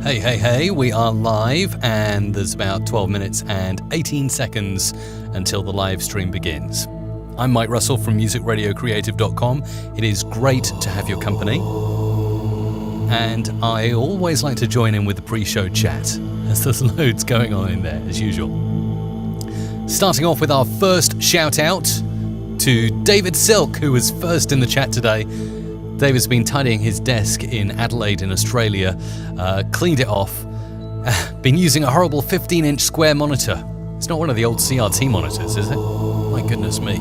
Hey, we are live and there's about 12 minutes and 18 seconds until the live stream begins. I'm Mike Russell from musicradiocreative.com. It is great to have your company. And I always like to join in with the pre-show chat, as there's loads going on in there, as usual. Starting off with our first shout-out to David Silk, who was first in the chat today. David's been tidying his desk in Adelaide in Australia, cleaned it off, been using a horrible 15-inch square monitor. It's not one of the old CRT monitors, is it? My goodness me.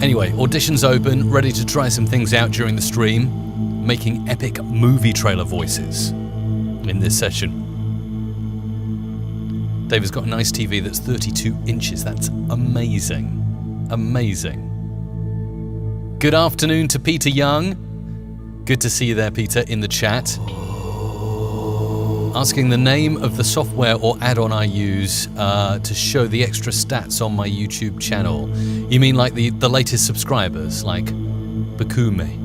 Anyway, auditions open, ready to try some things out during the stream, making epic movie trailer voices in this session. David's got a nice TV that's 32 inches. That's amazing. Amazing. Good afternoon to Peter Young. Good to see you there, Peter, in the chat. Asking the name of the software or add-on I use to show the extra stats on my YouTube channel. You mean like the latest subscribers, like Bakume,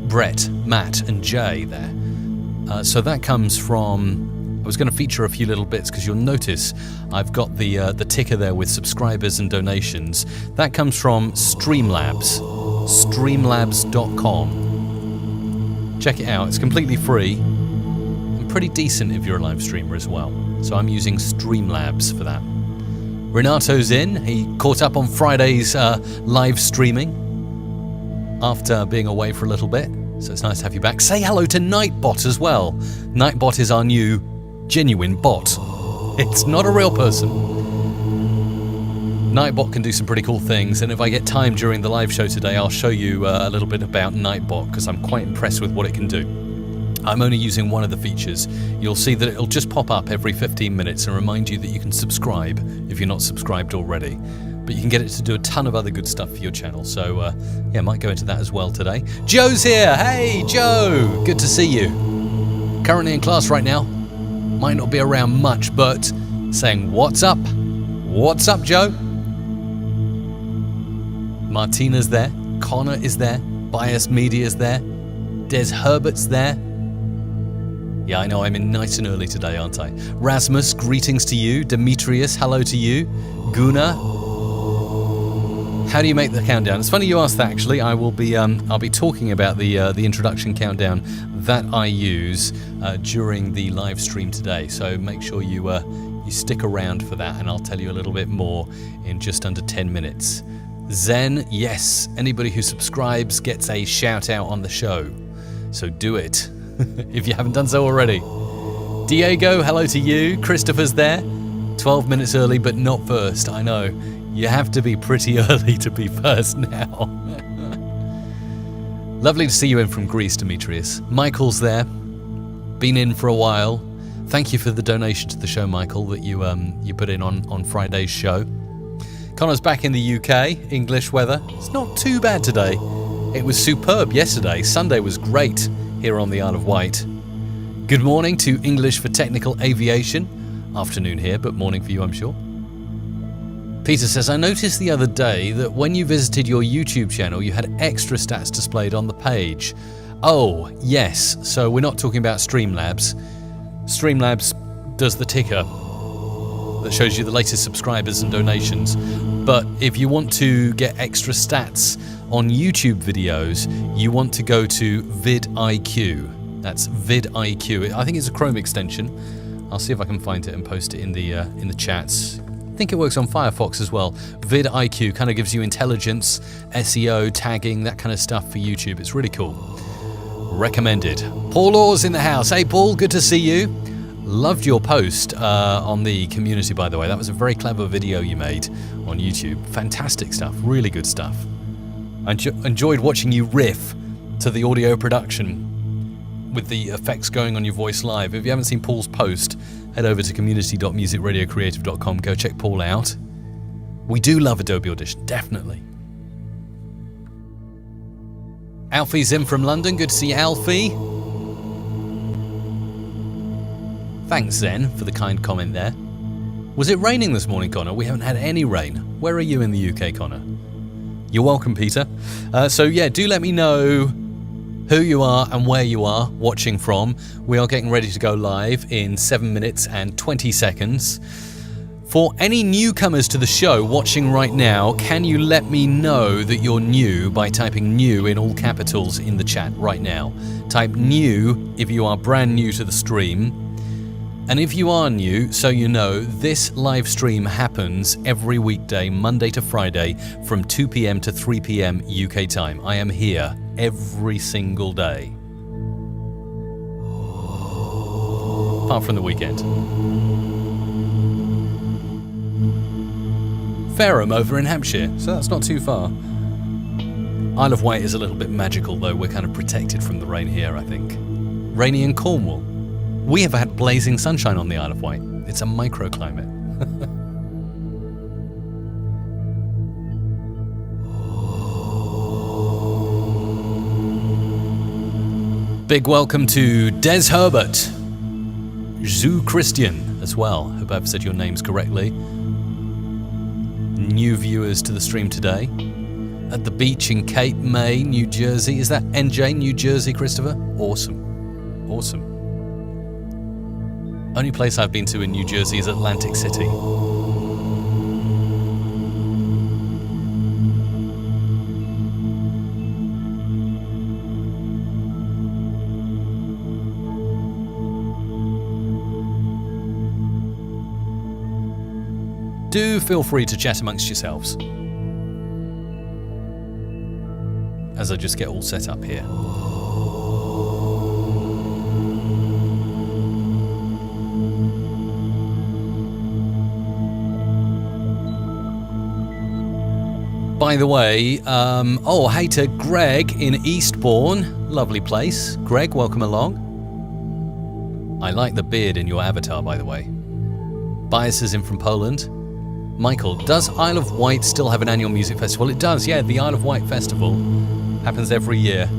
Brett, Matt, and Jay there. So that comes from... I was going to feature a few little bits because you'll notice I've got the ticker there with subscribers and donations. That comes from Streamlabs. Streamlabs.com. Check it out, it's completely free and pretty decent if you're a live streamer as well. So I'm using Streamlabs for that. Renato's in, he caught up on Friday's live streaming after being away for a little bit, so it's nice to have you back. Say hello to Nightbot as well. Nightbot is our new genuine bot. It's not a real person. Nightbot can do some pretty cool things, and if I get time during the live show today, I'll show you a little bit about Nightbot because I'm quite impressed with what it can do. I'm only using one of the features. You'll see that it'll just pop up every 15 minutes and remind you that you can subscribe if you're not subscribed already. But you can get it to do a ton of other good stuff for your channel, so yeah, might go into that as well today. Joe's here! Hey, Joe! Good to see you. Currently in class right now. Might not be around much, but saying what's up? What's up, Joe? Martina's there, Connor is there, Bias Media's there, Des Herbert's there. Yeah, I know, I'm in nice and early today, aren't I? Rasmus, greetings to you. Demetrius, hello to you. Guna, how do you make the countdown? It's funny you asked that, actually. I'll be talking about the introduction countdown that I use during the live stream today. So make sure you stick around for that, and I'll tell you a little bit more in just under 10 minutes. Zen, yes, anybody who subscribes gets a shout out on the show. So do it, if you haven't done so already. Diego, hello to you. Christopher's there. 12 minutes early, but not first, I know. You have to be pretty early to be first now. Lovely to see you in from Greece, Demetrius. Michael's there. Been in for a while. Thank you for the donation to the show, Michael, that you put in on Friday's show. Connor's back in the UK, English weather. It's not too bad today. It was superb yesterday. Sunday was great here on the Isle of Wight. Good morning to English for Technical Aviation. Afternoon here, but morning for you, I'm sure. Peter says, I noticed the other day that when you visited your YouTube channel, you had extra stats displayed on the page. Oh, yes. So we're not talking about Streamlabs. Streamlabs does the ticker that shows you the latest subscribers and donations. But if you want to get extra stats on YouTube videos, you want to go to vidIQ. That's vidIQ. I think it's a Chrome extension. I'll see if I can find it and post it in the chats. I think it works on Firefox as well. vidIQ kind of gives you intelligence, SEO, tagging, that kind of stuff for YouTube. It's really cool. Recommended. Paul Orr's in the house. Hey, Paul, good to see you. Loved your post on the community, by the way. That was a very clever video you made on YouTube. Fantastic stuff. Really good stuff. I enjoyed watching you riff to the audio production with the effects going on your voice live. If you haven't seen Paul's post, head over to community.musicradiocreative.com. Go check Paul out. We do love Adobe Audition, definitely. Alfie's in from London. Good to see you, Alfie. Thanks, Zen, for the kind comment there. Was it raining this morning, Connor? We haven't had any rain. Where are you in the UK, Connor? You're welcome, Peter. So yeah, do let me know who you are and where you are watching from. We are getting ready to go live in 7 minutes and 20 seconds. For any newcomers to the show watching right now, can you let me know that you're new by typing new in all capitals in the chat right now? Type new if you are brand new to the stream. And if you are new, so you know, this live stream happens every weekday, Monday to Friday, from 2 p.m. to 3 p.m. UK time. I am here every single day. Apart from the weekend. Fareham over in Hampshire, so that's not too far. Isle of Wight is a little bit magical though, we're kind of protected from the rain here, I think. Rainy in Cornwall. We have had blazing sunshine on the Isle of Wight. It's a microclimate. Big welcome to Des Herbert. Zoo Christian as well. Hope I've said your names correctly. New viewers to the stream today. At the beach in Cape May, New Jersey. Is that NJ, New Jersey, Christopher? Awesome. Awesome. Only place I've been to in New Jersey is Atlantic City. Do feel free to chat amongst yourselves as I just get all set up here. By the way, hey to Greg in Eastbourne. Lovely place. Greg, welcome along. I like the beard in your avatar, by the way. Bias is in from Poland. Michael, does Isle of Wight still have an annual music festival? It does, yeah. The Isle of Wight Festival happens every year.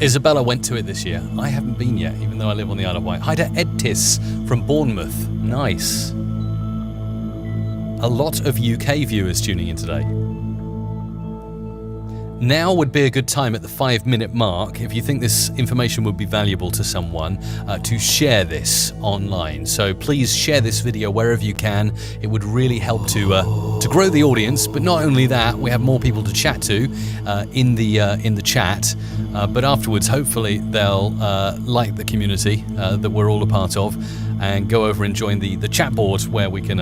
Isabella went to it this year. I haven't been yet, even though I live on the Isle of Wight. Hi to Edtis from Bournemouth. Nice. A lot of UK viewers tuning in today. Now would be a good time at the 5-minute mark, if you think this information would be valuable to someone, to share this online. So please share this video wherever you can. It would really help to grow the audience. But not only that, we have more people to chat to in the chat. But afterwards, hopefully, they'll like the community that we're all a part of, and go over and join the chat board where we can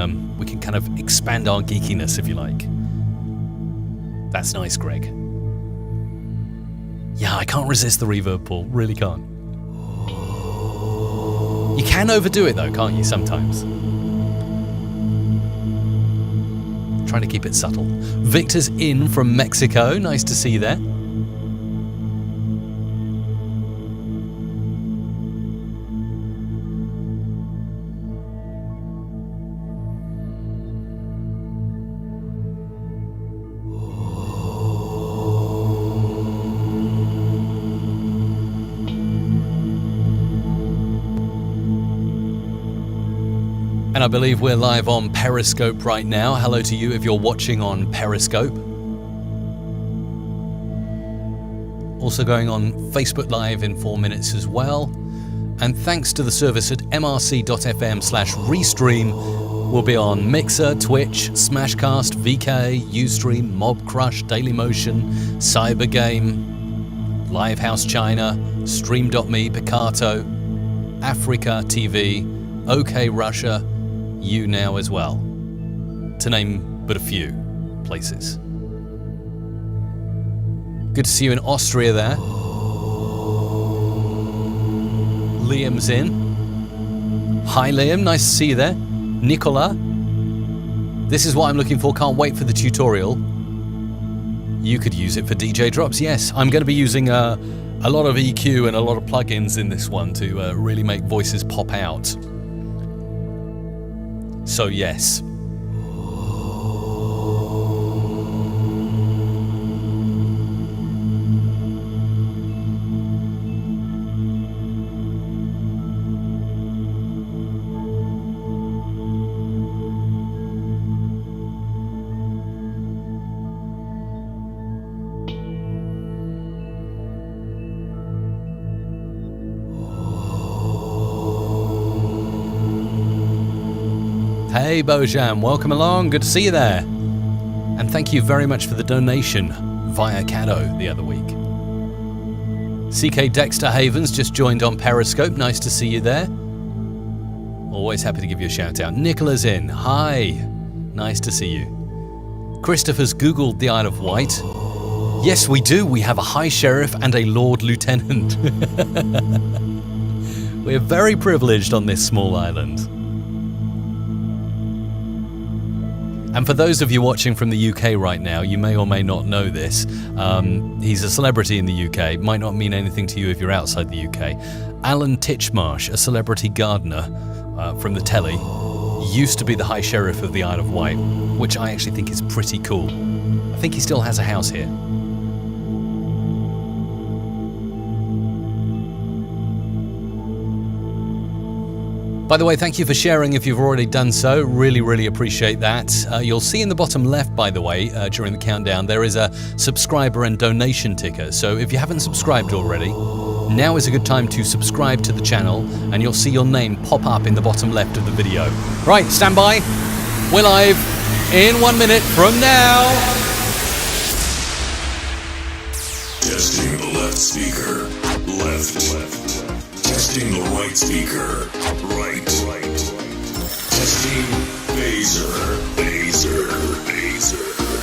kind of expand our geekiness, if you like. That's nice, Greg. Yeah, I can't resist the reverb, Paul. Really can't. You can overdo it though, can't you, sometimes? Trying to keep it subtle. Victor's in from Mexico. Nice to see you there. And I believe we're live on Periscope right now. Hello to you if you're watching on Periscope. Also going on Facebook Live in 4 minutes as well. And thanks to the service at mrc.fm/restream, we'll be on Mixer, Twitch, Smashcast, VK, Ustream, Mobcrush, Dailymotion, Cybergame, Livehouse China, Stream.me, Picato, Africa TV, OK Russia, You Now as well, to name but a few places. Good to see you in Austria there. Liam's in. Hi Liam, nice to see you there. Nicola, this is what I'm looking for, can't wait for the tutorial. You could use it for DJ drops, yes. I'm going to be using a lot of EQ and a lot of plugins in this one to really make voices pop out. So yes. Hey Bojan, welcome along. Good to see you there. And thank you very much for the donation via Caddo the other week. CK Dexter Havens just joined on Periscope. Nice to see you there. Always happy to give you a shout out. Nicola's in. Hi. Nice to see you. Christopher's Googled the Isle of Wight. Yes, we do. We have a High Sheriff and a Lord Lieutenant. We're very privileged on this small island. And for those of you watching from the UK right now, you may or may not know this. He's a celebrity in the UK. Might not mean anything to you if you're outside the UK. Alan Titchmarsh, a celebrity gardener from the telly, used to be the High Sheriff of the Isle of Wight, which I actually think is pretty cool. I think he still has a house here. By the way, thank you for sharing if you've already done so. Really, really appreciate that. You'll see in the bottom left, by the way, during the countdown, there is a subscriber and donation ticker. So if you haven't subscribed already, now is a good time to subscribe to the channel and you'll see your name pop up in the bottom left of the video. Right, stand by. We're live in 1 minute from now. Testing the left speaker. Left. Testing the right speaker. Right. Testing phaser.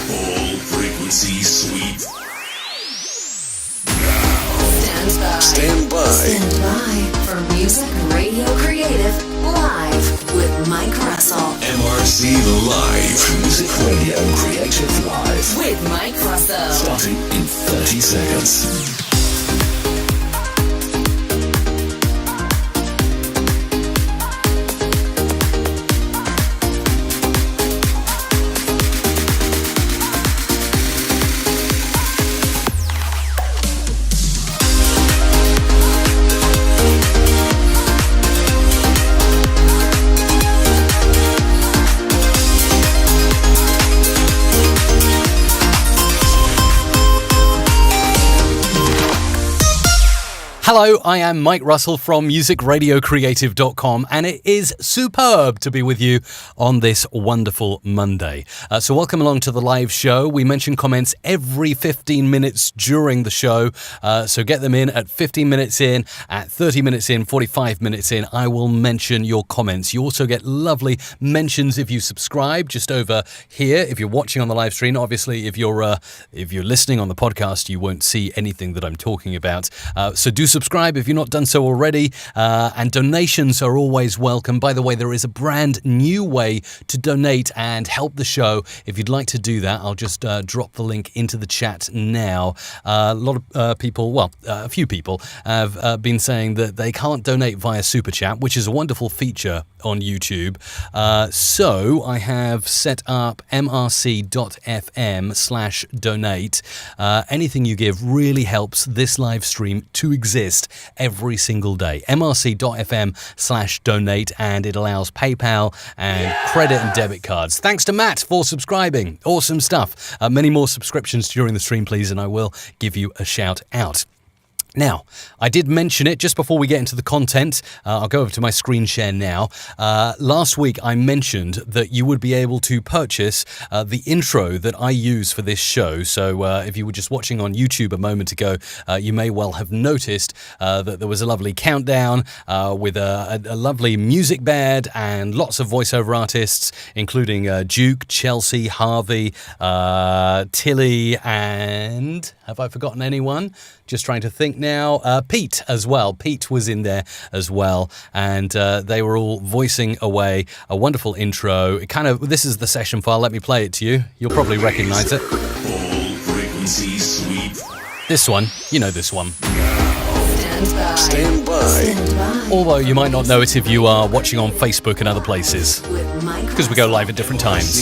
All frequency sweep. Now. Stand by for Music Radio Creative Live with Mike Russell. MRC Live. Music Radio Creative Live. With Mike Russell. Starting in 30 seconds. Hello, I am Mike Russell from musicradiocreative.com, and it is superb to be with you on this wonderful Monday. So welcome along to the live show. We mention comments every 15 minutes during the show, so get them in at 15 minutes in, at 30 minutes in, 45 minutes in. I will mention your comments. You also get lovely mentions if you subscribe just over here. If you're watching on the live stream, obviously if you're listening on the podcast, you won't see anything that I'm talking about. So do subscribe if you've not done so already, and donations are always welcome. By the way, there is a brand new way to donate and help the show. If you'd like to do that, I'll just drop the link into the chat now. A lot of people, well, a few people have been saying that they can't donate via Super Chat, which is a wonderful feature on YouTube. So I have set up mrc.fm/donate. Anything you give really helps this live stream to exist every single day. mrc.fm/donate, and it allows PayPal and credit and debit cards. Thanks to Matt for subscribing. Awesome stuff. Many more subscriptions during the stream, please, and I will give you a shout out. Now, I did mention it just before we get into the content. I'll go over to my screen share now. Last week, I mentioned that you would be able to purchase the intro that I use for this show. So if you were just watching on YouTube a moment ago, you may well have noticed that there was a lovely countdown with a lovely music bed and lots of voiceover artists, including Duke, Chelsea, Harvey, Tilly, and have I forgotten anyone? Just trying to think now. Pete as well. Pete was in there as well, and they were all voicing away a wonderful intro. This is the session file. Let me play it to you. You'll probably recognize it. Full frequency sweep. This one. You know this one. Stand by. Although you might not know it if you are watching on Facebook and other places, because we go live at different times.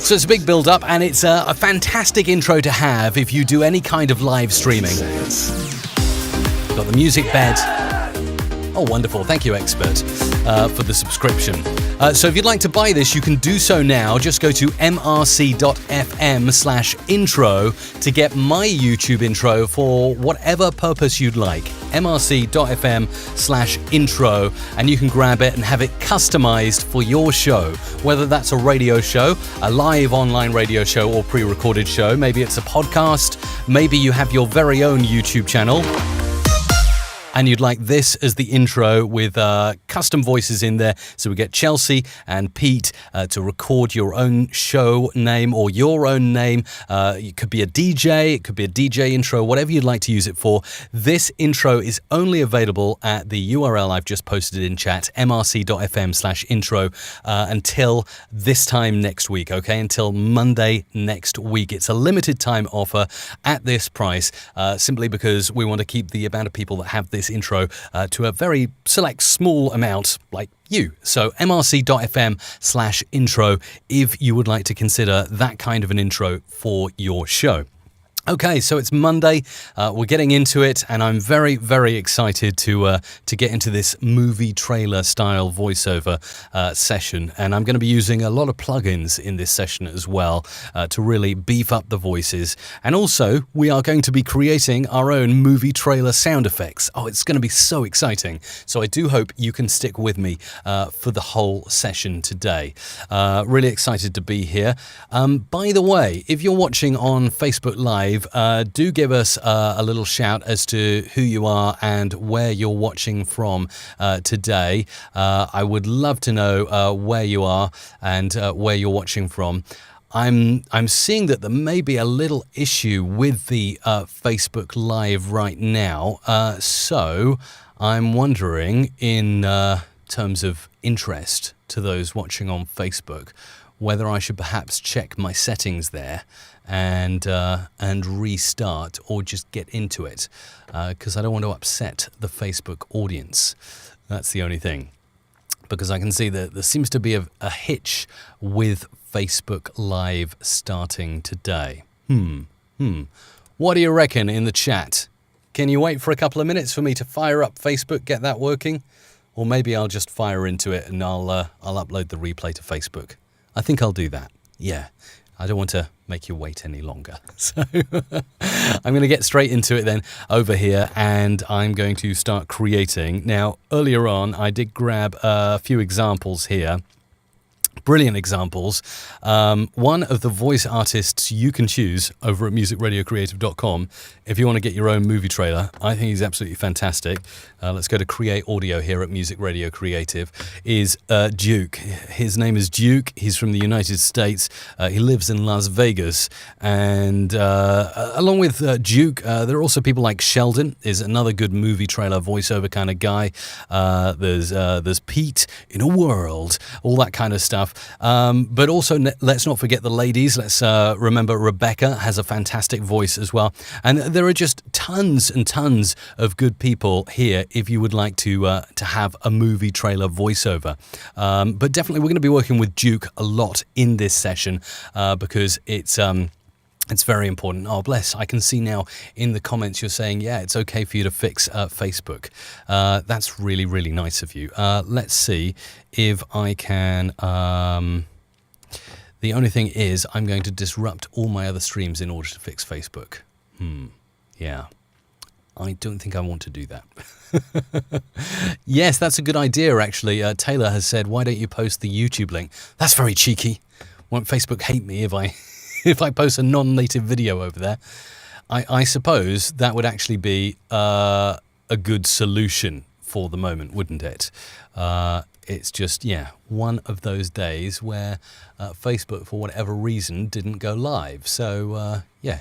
So it's a big build-up, and it's a fantastic intro to have if you do any kind of live streaming. Got the music bed Oh, wonderful. Thank you, Expert, for the subscription. So if you'd like to buy this, you can do so now. Just go to mrc.fm/intro to get my YouTube intro for whatever purpose you'd like. mrc.fm/intro, and you can grab it and have it customized for your show, whether that's a radio show, a live online radio show, or pre-recorded show. Maybe it's a podcast. Maybe you have your very own YouTube channel, and you'd like this as the intro with custom voices in there. So we get Chelsea and Pete to record your own show name or your own name. It could be a DJ, it could be a DJ intro, whatever you'd like to use it for. This intro is only available at the URL I've just posted in chat, mrc.fm/intro, until this time next week, okay? Until Monday next week. It's a limited time offer at this price, simply because we want to keep the amount of people that have this intro to a very select small amount like you. So mrc.fm/intro if you would like to consider that kind of an intro for your show. Okay, so it's Monday. We're getting into it, and I'm very, very excited to get into this movie trailer style voiceover session. And I'm going to be using a lot of plugins in this session as well to really beef up the voices. And also, we are going to be creating our own movie trailer sound effects. Oh, it's going to be so exciting. So I do hope you can stick with me for the whole session today. Really excited to be here. By the way, if you're watching on Facebook Live, do give us a little shout as to who you are and where you're watching from today. I would love to know where you are and where you're watching from. I'm seeing that there may be a little issue with the Facebook Live right now, so I'm wondering, in terms of interest to those watching on Facebook, whether I should perhaps check my settings there and restart, or just get into it, because I don't want to upset the Facebook audience. That's the only thing, because I can see that there seems to be a hitch with Facebook Live starting today. What do you reckon in the chat? Can you wait for a couple of minutes for me to fire up Facebook, get that working? Or maybe I'll just fire into it and I'll upload the replay to Facebook. I think I'll do that. Yeah, I don't want to make you wait any longer. So I'm going to get straight into it then over here, and I'm going to start creating. Now, earlier on, I did grab a few examples here. Brilliant examples. One of the voice artists you can choose over at musicradiocreative.com if you want to get your own movie trailer. I think he's absolutely fantastic. Let's go to Create Audio here at Music Radio Creative. Is Duke. His name is Duke. He's from the United States. He lives in Las Vegas. And along with Duke, there are also people like Sheldon, is another good movie trailer voiceover kind of guy. There's Pete in a World, all that kind of stuff. But also, let's not forget the ladies. Let's remember Rebecca has a fantastic voice as well. And there are just tons and tons of good people here if you would like to have a movie trailer voiceover. But definitely we're going to be working with Duke a lot in this session because it's very important. Oh, bless. I can see now in the comments you're saying, yeah, it's okay for you to fix Facebook. That's really, really nice of you. Let's see if I can... the only thing is I'm going to disrupt all my other streams in order to fix Facebook. Yeah. I don't think I want to do that. Yes, that's a good idea, actually. Taylor has said, why don't you post the YouTube link? That's very cheeky. Won't Facebook hate me if I... if I post a non-native video over there? I suppose that would actually be a good solution for the moment, wouldn't it? It's just, yeah, one of those days where Facebook, for whatever reason, didn't go live. So, yeah,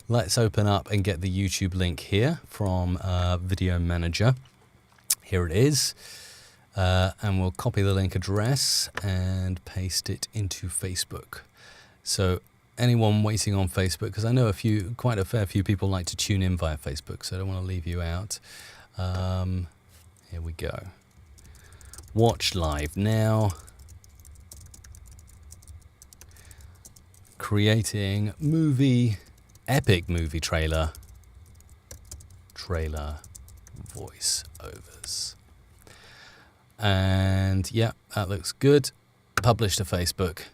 let's open up and get the YouTube link here from Video Manager. Here it is. And we'll copy the link address and paste it into Facebook. So anyone waiting on Facebook, because I know quite a fair few people like to tune in via Facebook, so I don't want to leave you out. Here we go. Watch live now. Creating epic movie trailer voice overs. And yeah, that looks good. Publish to Facebook.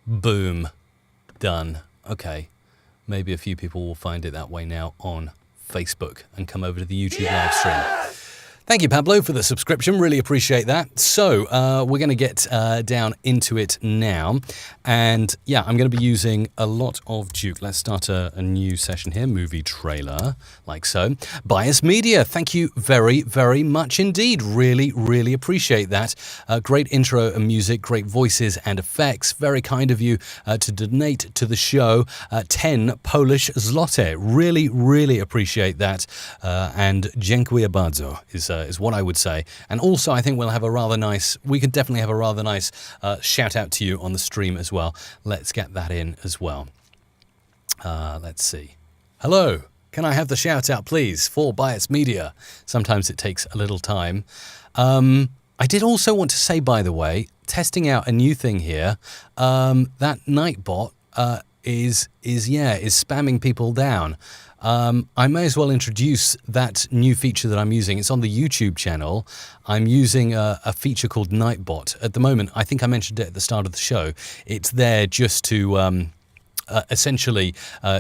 Boom. Done. Okay. Maybe a few people will find it that way now on Facebook and come over to the YouTube live stream. Thank you, Pablo, for the subscription. Really appreciate that. So we're going to get down into it now. And yeah, I'm going to be using a lot of Duke. Let's start a new session here. Movie trailer, like so. Bias Media, thank you very, very much indeed. Really, really appreciate that. Great intro and music, great voices and effects. Very kind of you to donate to the show. 10 Polish zloty. Really, really appreciate that. And dziękuję bardzo is what I would say. And also, I think we could definitely have a rather nice shout out to you on the stream as well. Let's get that in as well. Let's see. Hello, can I have the shout out, please, for Bias Media? Sometimes it takes a little time. I did also want to say, by the way, testing out a new thing here. That Nightbot is spamming people down. I may as well introduce that new feature that I'm using. It's on the YouTube channel. I'm using a feature called Nightbot. At the moment, I think I mentioned it at the start of the show. It's there just to essentially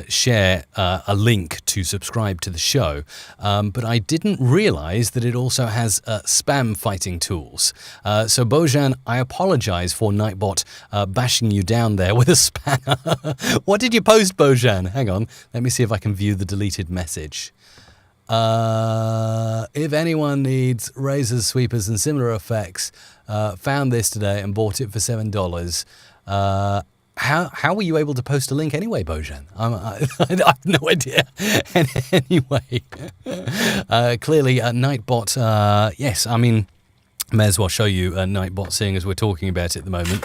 share a link to subscribe to the show. But I didn't realize that it also has spam fighting tools. So Bojan, I apologize for Nightbot bashing you down there with a spanner. What did you post, Bojan? Hang on. Let me see if I can view the deleted message. If anyone needs razors, sweepers, and similar effects, found this today and bought it for $7. How were you able to post a link anyway, Bojan? I have no idea. Anyway, clearly Nightbot, yes, I mean, may as well show you Nightbot, seeing as we're talking about it at the moment.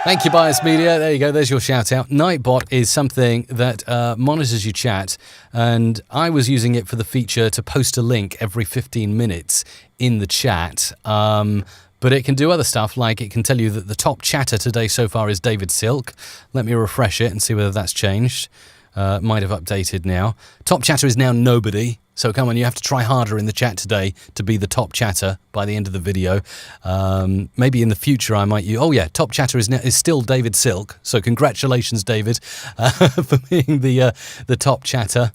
Thank you, Bias Media. There you go. There's your shout out. Nightbot is something that monitors your chat, and I was using it for the feature to post a link every 15 minutes in the chat. But it can do other stuff, like it can tell you that the top chatter today so far is David Silk. Let me refresh it and see whether that's changed. Might have updated now. Top chatter is now nobody. So come on, you have to try harder in the chat today to be the top chatter by the end of the video. Maybe in the future I might use... Oh yeah, top chatter is still David Silk. So congratulations, David, for being the top chatter.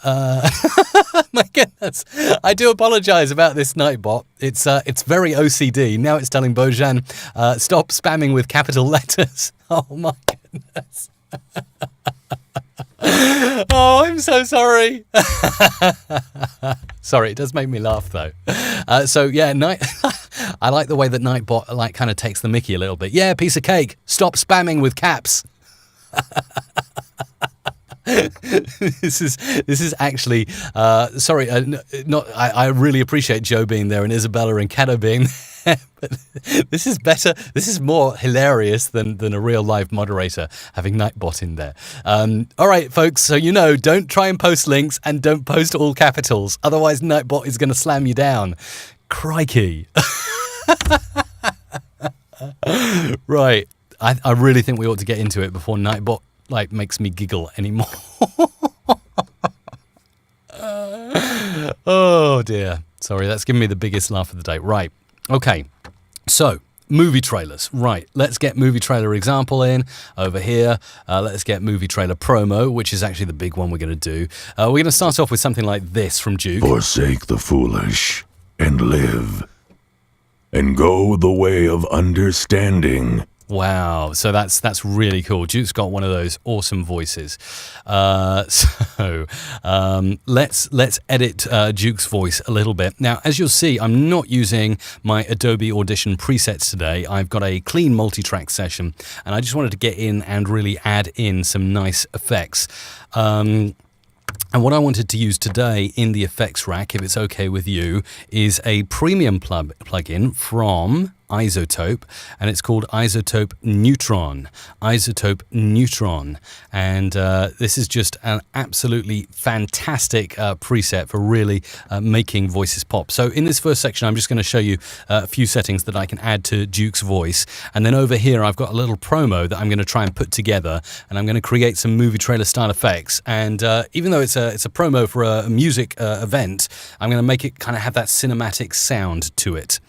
My goodness, I do apologize about this Nightbot. It's very OCD. Now it's telling Bojan, stop spamming with capital letters. Oh my goodness. Oh, I'm so sorry. Sorry, it does make me laugh though. So yeah, I like the way that Nightbot kind of takes the mickey a little bit. Yeah, piece of cake. Stop spamming with caps. This is actually sorry. I really appreciate Joe being there and Isabella and Kato being there. But this is better. This is more hilarious than a real live moderator having Nightbot in there. All right, folks. So don't try and post links and don't post all capitals. Otherwise, Nightbot is going to slam you down. Crikey. Right. I really think we ought to get into it before Nightbot makes me giggle anymore. Oh dear. Sorry, that's giving me the biggest laugh of the day. Right. Okay. So, movie trailers. Right. Let's get movie trailer example in over here. Let's get movie trailer promo, which is actually the big one we're going to do. We're going to start off with something like this from Duke. Forsake the foolish and live, and go the way of understanding. Wow, so that's really cool. Duke's got one of those awesome voices. Let's edit Duke's voice a little bit. Now, as you'll see, I'm not using my Adobe Audition presets today. I've got a clean multi-track session, and I just wanted to get in and really add in some nice effects. And what I wanted to use today in the effects rack, if it's okay with you, is a premium plugin from iZotope, and it's called iZotope Neutron. iZotope Neutron. And this is just an absolutely fantastic preset for really making voices pop. So in this first section, I'm just going to show you a few settings that I can add to Duke's voice. And then over here, I've got a little promo that I'm going to try and put together, and I'm going to create some movie trailer style effects. And even though it's a promo for a music event, I'm going to make it kind of have that cinematic sound to it.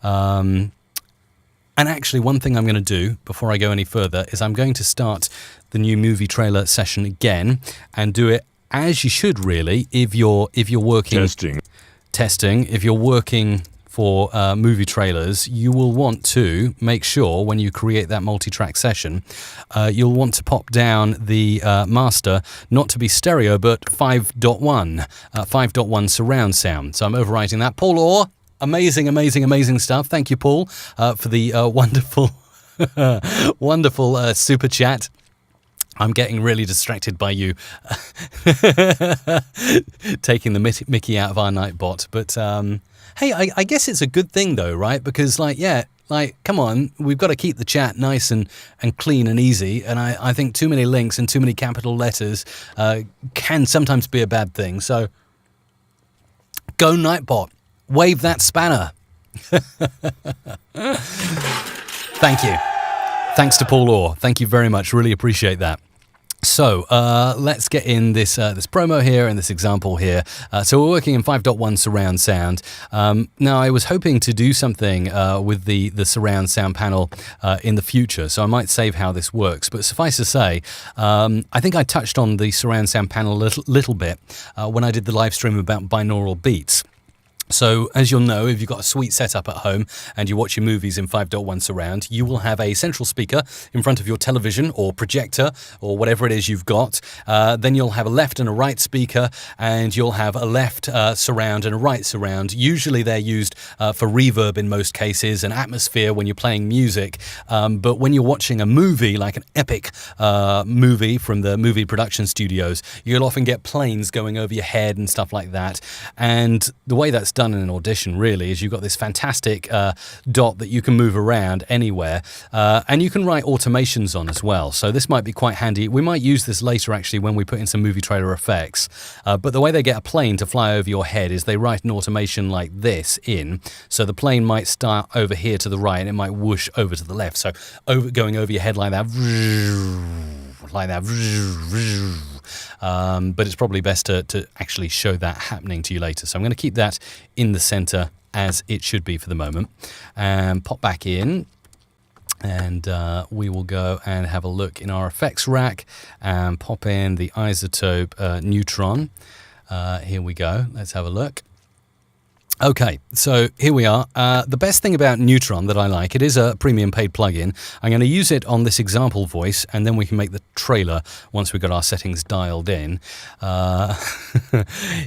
And actually, one thing I'm going to do before I go any further is I'm going to start the new movie trailer session again and do it as you should, really, if you're working testing. If you're working for movie trailers, you will want to make sure when you create that multi-track session, you'll want to pop down the master, not to be stereo, but 5.1 surround sound. So I'm overwriting that. Paul Orr, amazing stuff. Thank you, Paul, for the wonderful super chat. I'm getting really distracted by you taking the Mickey out of our Nightbot. But hey, I guess it's a good thing though, right? Because come on, we've got to keep the chat nice and clean and easy. And I think too many links and too many capital letters can sometimes be a bad thing. So go Nightbot, wave that spanner. Thank you. Thanks to Paul Orr. Thank you very much. Really appreciate that. So let's get in this promo here and this example here. So we're working in 5.1 surround sound. Now I was hoping to do something with the surround sound panel in the future, so I might save how this works. But suffice to say, I think I touched on the surround sound panel a little bit when I did the live stream about binaural beats. So, as you'll know, if you've got a sweet setup at home and you watch your movies in 5.1 surround, you will have a central speaker in front of your television or projector or whatever it is you've got. Then you'll have a left and a right speaker, and you'll have a left surround and a right surround. Usually they're used for reverb in most cases and atmosphere when you're playing music. But when you're watching a movie, like an epic movie from the movie production studios, you'll often get planes going over your head and stuff like that. And the way that's done in an audition really is you've got this fantastic dot that you can move around anywhere, and you can write automations on as well, so this might be quite handy. We might use this later actually when we put in some movie trailer effects, but the way they get a plane to fly over your head is they write an automation like this in, so the plane might start over here to the right and it might whoosh over to the left, so going over your head like that, but it's probably best to actually show that happening to you later. So I'm going to keep that in the center as it should be for the moment, and pop back in, and we will go and have a look in our effects rack and pop in the iZotope Neutron. Here we go. Let's have a look. Okay, so here we are. The best thing about Neutron that I like, it is a premium paid plugin. I'm going to use it on this example voice, and then we can make the trailer once we've got our settings dialed in.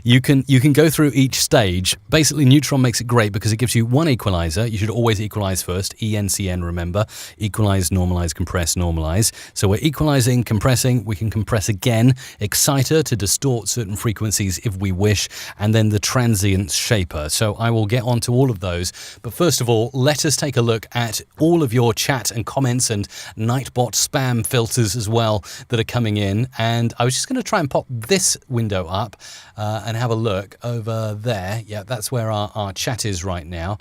You can go through each stage. Basically, Neutron makes it great because it gives you one equalizer. You should always equalize first. ENCN, remember. Equalize, normalize, compress, normalize. So we're equalizing, compressing. We can compress again. Exciter to distort certain frequencies if we wish. And then the transient shaper. So I will get onto all of those. But first of all, let us take a look at all of your chat and comments and Nightbot spam filters as well that are coming in. And I was just going to try and pop this window up and have a look over there. Yeah, that's where our chat is right now.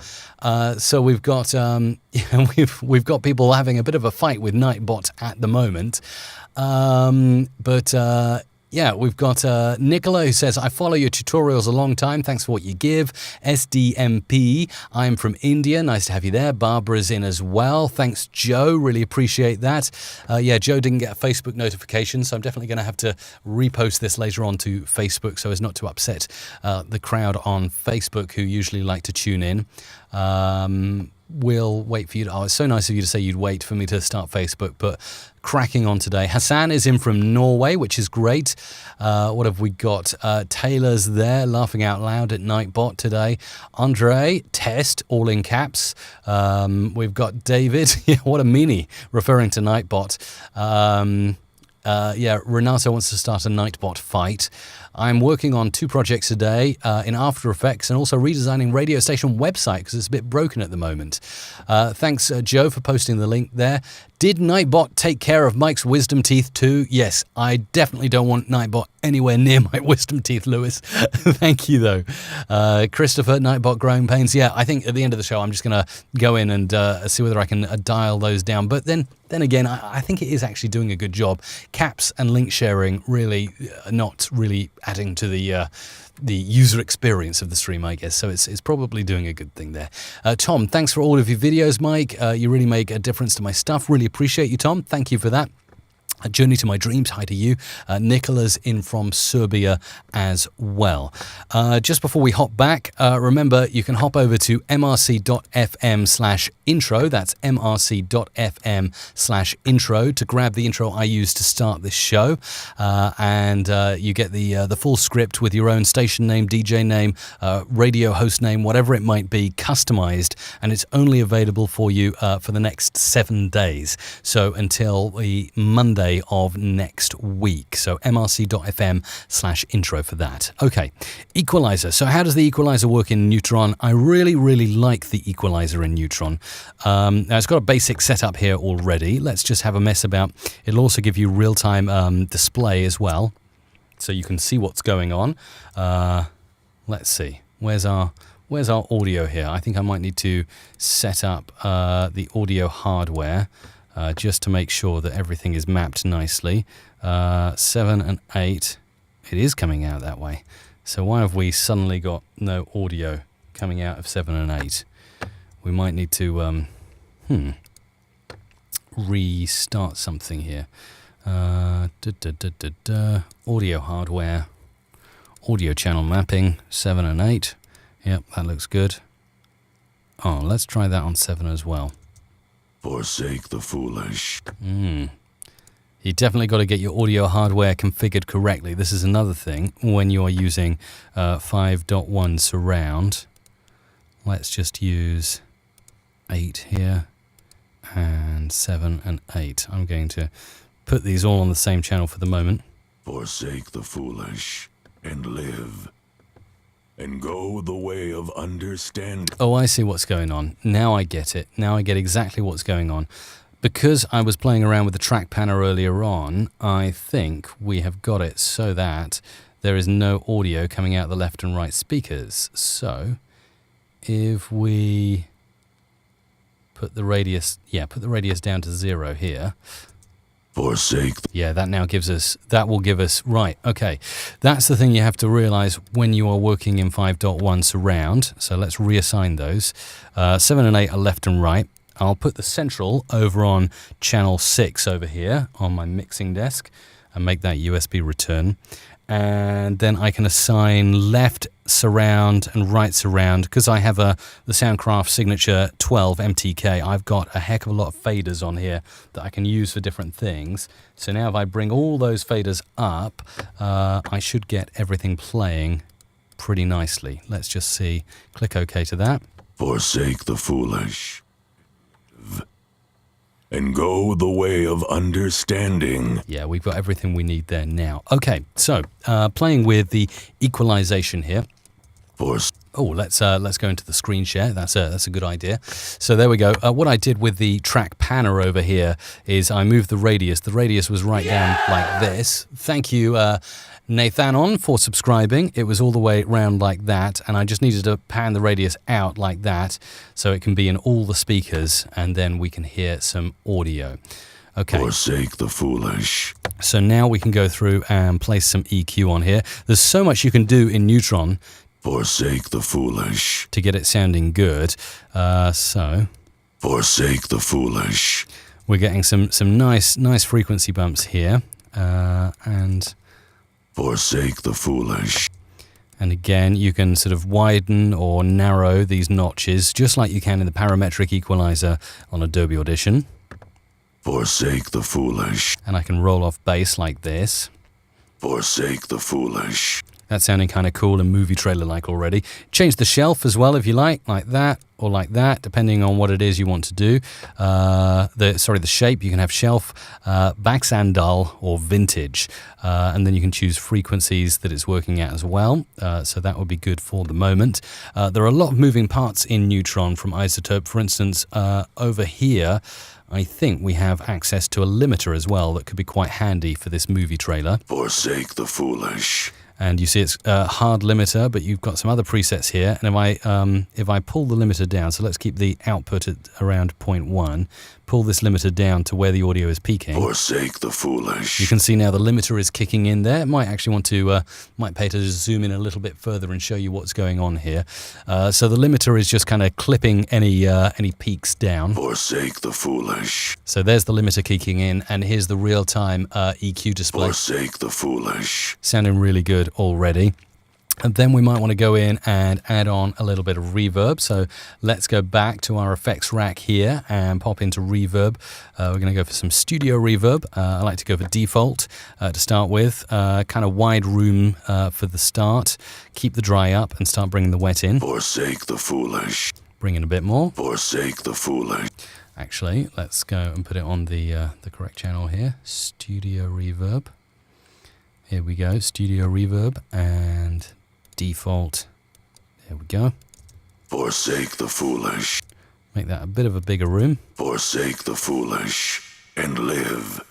So we've got we've got people having a bit of a fight with Nightbot at the moment. Yeah, we've got Nicola who says, I follow your tutorials a long time. Thanks for what you give. SDMP, I'm from India. Nice to have you there. Barbara's in as well. Thanks, Joe. Really appreciate that. Yeah, Joe didn't get a Facebook notification, so I'm definitely going to have to repost this later on to Facebook so as not to upset the crowd on Facebook who usually like to tune in. We'll wait for you to... Oh, it's so nice of you to say you'd wait for me to start Facebook, but cracking on today. Hassan is in from Norway, which is great. What have we got? Taylor's there, laughing out loud at Nightbot today. Andre, test, all in caps. We've got David, what a meanie, referring to Nightbot. Renato wants to start a Nightbot fight. I'm working on 2 projects a day in After Effects and also redesigning radio station website because it's a bit broken at the moment. Thanks, Joe, for posting the link there. Did Nightbot take care of Mike's wisdom teeth too? Yes, I definitely don't want Nightbot anywhere near my wisdom teeth, Lewis. Thank you, though. Christopher, Nightbot growing pains. Yeah, I think at the end of the show, I'm just going to go in and see whether I can dial those down. But then again, I think it is actually doing a good job. Caps and link sharing really not really adding to the user experience of the stream, I guess. So it's probably doing a good thing there. Tom, thanks for all of your videos, Mike. You really make a difference to my stuff. Really appreciate you, Tom. Thank you for that. A Journey to My Dreams, hi to you. Nicola's in from Serbia as well. Just before we hop back, remember you can hop over to mrc.fm/intro. That's mrc.fm/intro to grab the intro I used to start this show. And you get the full script with your own station name, DJ name, radio host name, whatever it might be, customized. And it's only available for you for the next 7 days. So until the Monday of next week. So mrc.fm/intro for that. Okay, equalizer. So how does the equalizer work in Neutron? I really like the equalizer in Neutron. Now it's got a basic setup here already. Let's just have a mess about. It'll also give you real-time display as well, so you can see what's going on. Let's see. Where's our audio here? I think I might need to set up the audio hardware. Just to make sure that everything is mapped nicely. 7 and 8, it is coming out that way. So why have we suddenly got no audio coming out of 7 and 8? We might need to restart something here. Audio hardware, audio channel mapping, 7 and 8. Yep, that looks good. Oh, let's try that on 7 as well. Forsake the foolish. You definitely got to get your audio hardware configured correctly. This is another thing when you are using 5.1 surround. Let's just use 8 here and 7 and 8. I'm going to put these all on the same channel for the moment. Forsake the foolish and live. And go the way of understanding. Oh, I see what's going on. Now I get it. Now I get exactly what's going on. Because I was playing around with the track panner earlier on, I think we have got it so that there is no audio coming out the left and right speakers. So if we put the radius down to 0 here. Forsake. Yeah, that will give us, right, okay. That's the thing you have to realize when you are working in 5.1 surround. So let's reassign those. 7 and 8 are left and right. I'll put the central over on channel 6 over here on my mixing desk and make that USB return. And then I can assign left surround and right surround. Because I have the Soundcraft Signature 12 MTK, I've got a heck of a lot of faders on here that I can use for different things. So now if I bring all those faders up, I should get everything playing pretty nicely. Let's just see. Click OK to that. Forsake the foolish. And go the way of understanding. Yeah, we've got everything we need there now. Okay, so playing with the equalization here. Oh, let's go into the screen share. That's a good idea. So there we go. What I did with the track panner over here is I moved the radius. The radius was right down like this. Thank you, Nathanon, for subscribing. It was all the way around like that, and I just needed to pan the radius out like that so it can be in all the speakers, and then we can hear some audio. Okay. Forsake the foolish. So now we can go through and place some EQ on here. There's so much you can do in Neutron. Forsake the foolish. To get it sounding good. So. Forsake the foolish. We're getting some nice frequency bumps here. And. Forsake the foolish. And again, you can sort of widen or narrow these notches, just like you can in the parametric equalizer on Adobe Audition. Forsake the foolish. And I can roll off bass like this. Forsake the foolish. That's sounding kind of cool and movie trailer-like already. Change the shelf as well if you like that, or like that, depending on what it is you want to do. The shape, you can have shelf, Baxandal, or vintage. And then you can choose frequencies that it's working at as well. So that would be good for the moment. There are a lot of moving parts in Neutron from Isotope. For instance, over here, I think we have access to a limiter as well that could be quite handy for this movie trailer. Forsake the foolish. And you see it's a hard limiter, but you've got some other presets here. And if I pull the limiter down, so let's keep the output at around 0.1, pull this limiter down to where the audio is peaking. Forsake the foolish. You can see now the limiter is kicking in there. Might actually want to, might pay to zoom in a little bit further and show you what's going on here. So the limiter is just kind of clipping any peaks down. Forsake the foolish. So there's the limiter kicking in, and here's the real-time EQ display. Forsake the foolish. Sounding really good already. And then we might want to go in and add on a little bit of reverb. So let's go back to our effects rack here and pop into reverb. We're going to go for some studio reverb. I like to go for default to start with. Kind of wide room for the start. Keep the dry up and start bringing the wet in. Forsake the foolish. Bring in a bit more. Forsake the foolish. Actually, let's go and put it on the correct channel here. Studio reverb. Here we go. Studio reverb and default. There we go. Forsake the foolish. Make that a bit of a bigger room. Forsake the foolish and live.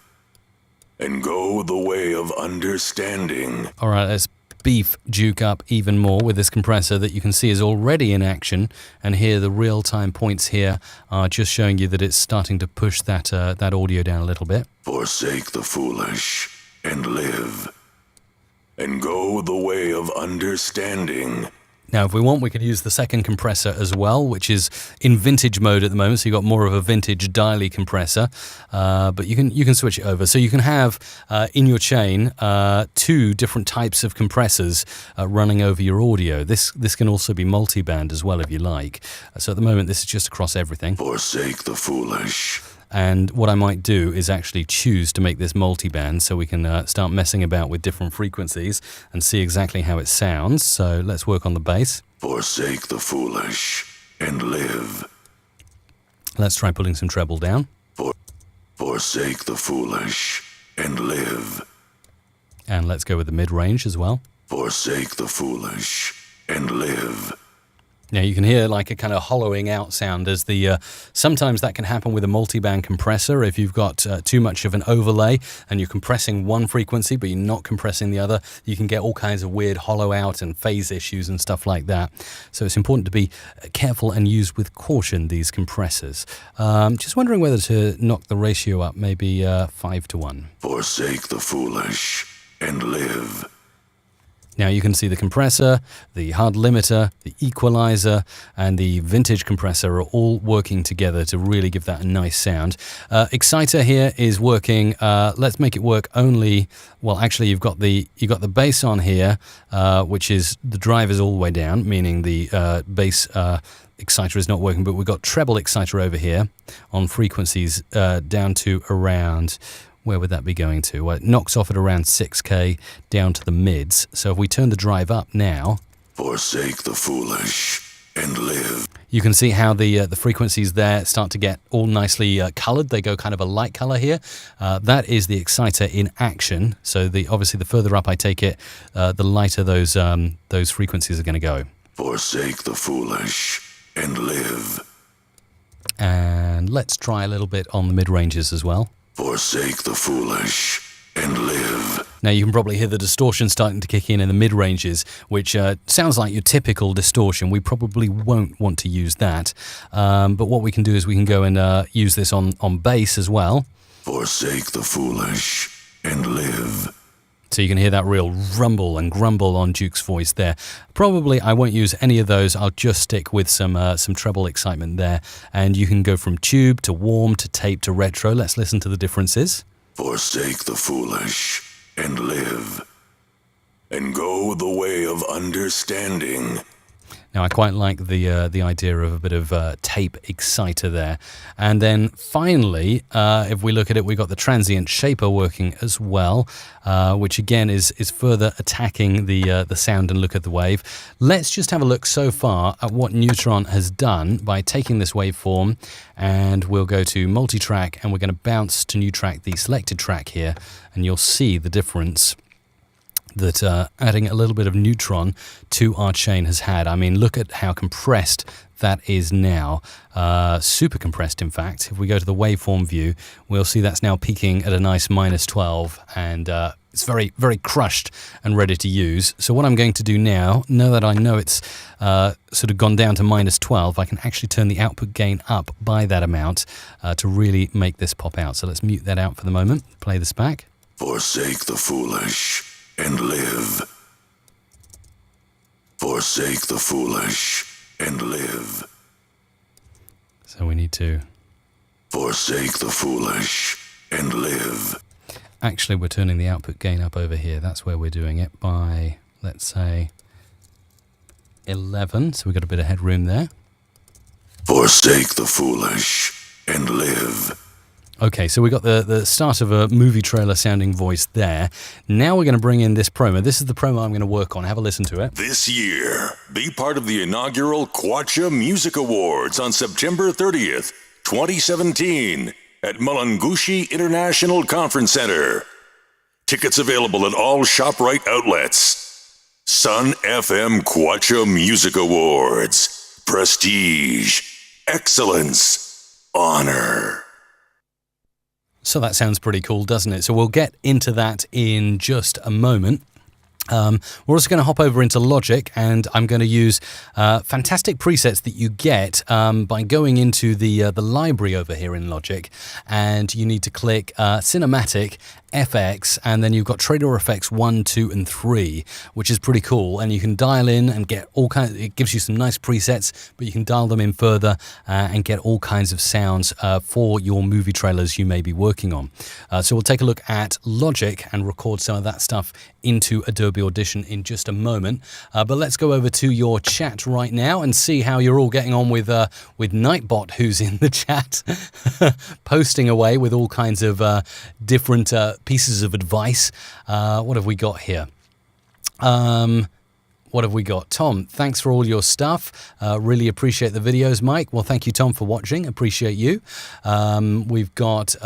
And go the way of understanding. All right, let's beef Duke up even more with this compressor that you can see is already in action. And here the real-time points here are just showing you that it's starting to push that audio down a little bit. Forsake the foolish and live. And go the way of understanding. Now, if we want, we could use the second compressor as well, which is in vintage mode at the moment. So you've got more of a vintage dialy compressor, but you can switch it over. So you can have in your chain 2 different types of compressors running over your audio. This can also be multi-band as well if you like. So at the moment, this is just across everything. Forsake the foolish. And what I might do is actually choose to make this multi-band so we can start messing about with different frequencies and see exactly how it sounds. So let's work on the bass. Forsake the foolish and live. Let's try pulling some treble down. Forsake the foolish and live. And let's go with the mid-range as well. Forsake the foolish and live. Now you can hear like a kind of hollowing out sound as the sometimes that can happen with a multi-band compressor if you've got too much of an overlay and you're compressing one frequency but you're not compressing the other. You can get all kinds of weird hollow out and phase issues and stuff like that. So it's important to be careful and use with caution these compressors. Just wondering whether to knock the ratio up, maybe 5:1. Forsake the foolish and live. Now you can see the compressor, the hard limiter, the equalizer, and the vintage compressor are all working together to really give that a nice sound. Exciter here is working. Let's make it work only. Well, actually, you've got the bass on here, which is the drive is all the way down, meaning the bass exciter is not working. But we've got treble exciter over here on frequencies down to around. Where would that be going to? Well, it knocks off at around 6K down to the mids. So if we turn the drive up now... Forsake the foolish and live. You can see how the frequencies there start to get all nicely colored. They go kind of a light color here. That is the exciter in action. So obviously the further up I take it, the lighter those frequencies are going to go. Forsake the foolish and live. And let's try a little bit on the mid-ranges as well. Forsake the foolish and live. Now you can probably hear the distortion starting to kick in the mid-ranges, which sounds like your typical distortion. We probably won't want to use that. But what we can do is we can go and use this on bass as well. Forsake the foolish and live. So you can hear that real rumble and grumble on Duke's voice there. Probably I won't use any of those. I'll just stick with some treble excitement there. And you can go from tube to warm to tape to retro. Let's listen to the differences. Forsake the foolish and live. And go the way of understanding. Now, I quite like the idea of a bit of tape exciter there. And then finally, if we look at it, we've got the transient shaper working as well, which again is further attacking the sound and look at the wave. Let's just have a look so far at what Neutron has done by taking this waveform, and we'll go to multi-track, and we're going to bounce to new track, the selected track here, and you'll see the difference that adding a little bit of Neutron to our chain has had. I mean, look at how compressed that is now. Super compressed, in fact. If we go to the waveform view, we'll see that's now peaking at a nice -12, and it's very, very crushed and ready to use. So what I'm going to do now that I know it's sort of gone down to -12, I can actually turn the output gain up by that amount to really make this pop out. So let's mute that out for the moment. Play this back. Forsake the foolish and live. Forsake the foolish and live. So we need to forsake the foolish and live. Actually, we're turning the output gain up over here. That's where we're doing it by, let's say, 11. So we've got a bit of headroom there. Forsake the foolish and live. Okay, so we got the start of a movie trailer sounding voice there. Now we're going to bring in this promo. This is the promo I'm going to work on. Have a listen to it. This year, be part of the inaugural Kwacha Music Awards on September 30th, 2017 at Mulungushi International Conference Center. Tickets available at all ShopRite outlets. Sun FM Kwacha Music Awards. Prestige. Excellence. Honor. So that sounds pretty cool, doesn't it? So we'll get into that in just a moment. We're also going to hop over into Logic, and I'm going to use fantastic presets that you get by going into the library over here in Logic, and you need to click Cinematic, FX, and then you've got Trader Effects 1, 2, and 3, which is pretty cool. And you can dial in and get all kinds. It gives you some nice presets, but you can dial them in further and get all kinds of sounds for your movie trailers you may be working on. So we'll take a look at Logic and record some of that stuff into Adobe Audition in just a moment. But let's go over to your chat right now and see how you're all getting on with Nightbot, who's in the chat, posting away with all kinds of different pieces of advice. What have we got here? What have we got? Tom, thanks for all your stuff. Really appreciate the videos, Mike. Well, thank you, Tom, for watching. Appreciate you. We've got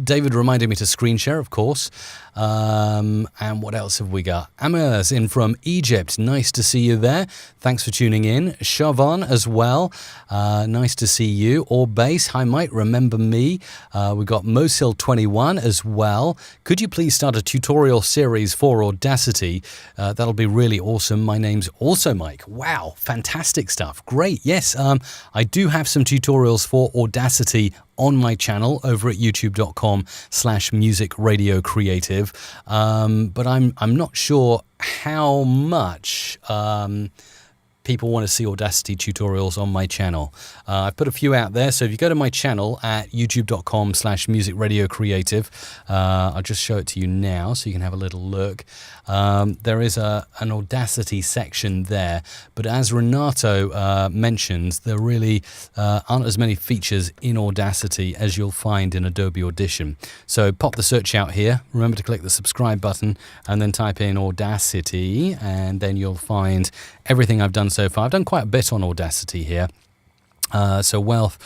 David reminding me to screen share, of course. And what else have we got? Amir's in from Egypt. Nice to see you there. Thanks for tuning in. Siobhan as well. Nice to see you. Or Base, hi Mike, remember me. We've got Mosil21 as well. Could you please start a tutorial series for Audacity? That'll be really awesome. My name's also Mike. Wow, fantastic stuff. Great. Yes, I do have some tutorials for Audacity on my channel over at youtube.com/musicradiocreative, but I'm not sure how much people want to see Audacity tutorials on my channel. I've put a few out there, so if you go to my channel at youtube.com/musicradiocreative, I'll just show it to you now so you can have a little look. There is an Audacity section there, but as Renato mentions, there really aren't as many features in Audacity as you'll find in Adobe Audition. So pop the search out here, remember to click the subscribe button, and then type in Audacity, and then you'll find everything I've done so far. I've done quite a bit on Audacity here, so worth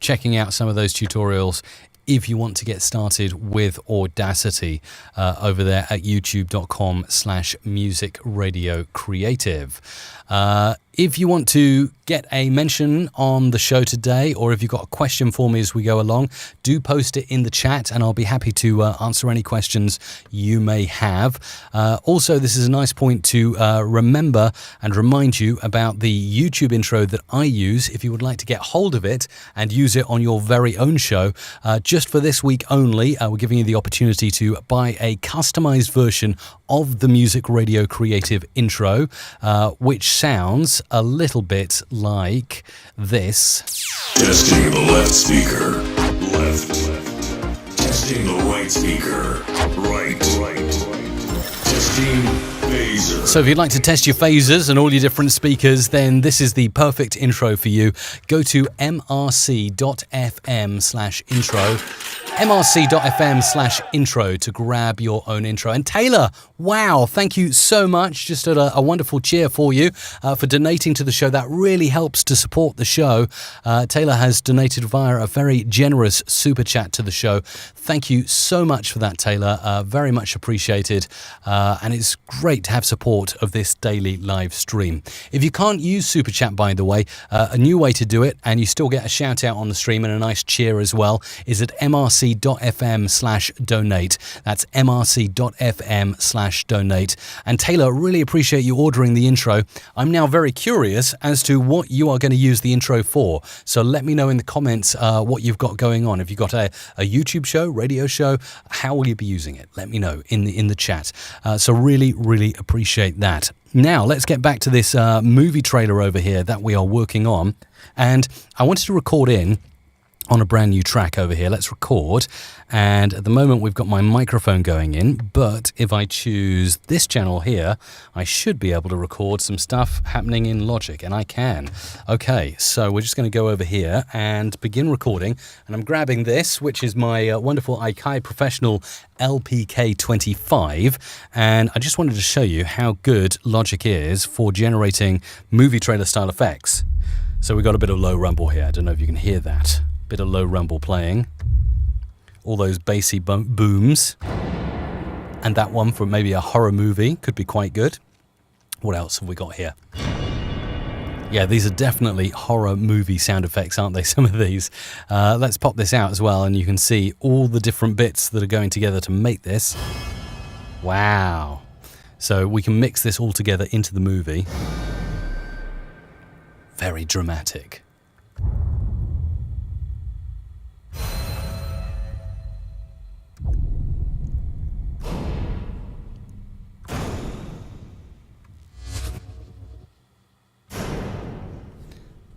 checking out some of those tutorials if you want to get started with Audacity over there at youtube.com/musicradiocreative. If you want to get a mention on the show today, or if you've got a question for me as we go along, do post it in the chat and I'll be happy to answer any questions you may have. Also, this is a nice point to remember and remind you about the YouTube intro that I use. If you would like to get hold of it and use it on your very own show, just for this week only, we're giving you the opportunity to buy a customized version of the Music Radio Creative intro, which sounds a little bit like this. Testing the left speaker. Left. Testing the right speaker. Right. Testing So if you'd like to test your phasers and all your different speakers, then this is the perfect intro for you. Go to mrc.fm/intro. mrc.fm/intro to grab your own intro. And Taylor, wow, thank you so much. Just a wonderful cheer for you for donating to the show. That really helps to support the show. Taylor has donated via a very generous super chat to the show. Thank you so much for that, Taylor. Very much appreciated. And it's great to have support of this daily live stream. If you can't use super chat, by the way, a new way to do it, and you still get a shout out on the stream and a nice cheer as well, is at mrc.fm/donate. That's mrc.fm/donate. And Taylor, really appreciate you ordering the intro. I'm now very curious as to what you are going to use the intro for. So let me know in the comments what you've got going on. If you've got a YouTube show, radio show, how will you be using it? Let me know in the chat. So really, really appreciate that. Now, let's get back to this movie trailer over here that we are working on. And I wanted to record in on a brand new track over here. Let's record. And at the moment, we've got my microphone going in. But if I choose this channel here, I should be able to record some stuff happening in Logic. And I can. Okay, so we're just going to go over here and begin recording. And I'm grabbing this, which is my wonderful Aikai Professional LPK25. And I just wanted to show you how good Logic is for generating movie trailer style effects. So we've got a bit of low rumble here. I don't know if you can hear that. Bit of low rumble playing. All those bassy booms. And that one for maybe a horror movie could be quite good. What else have we got here? Yeah, these are definitely horror movie sound effects, aren't they? Some of these. Let's pop this out as well, and you can see all the different bits that are going together to make this. Wow. So we can mix this all together into the movie. Very dramatic.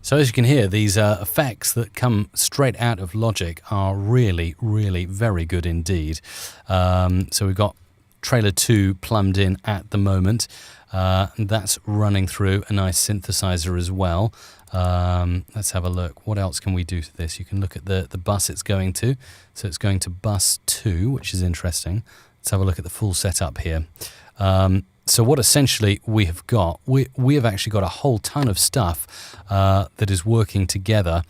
So as you can hear, these effects that come straight out of Logic are really, really very good indeed. So we've got trailer 2 plumbed in at the moment. And that's running through a nice synthesizer as well. Let's have a look. What else can we do to this? You can look at the bus it's going to. So it's going to bus 2, which is interesting. Let's have a look at the full setup here. So what essentially we have got, we have actually got a whole ton of stuff that is working together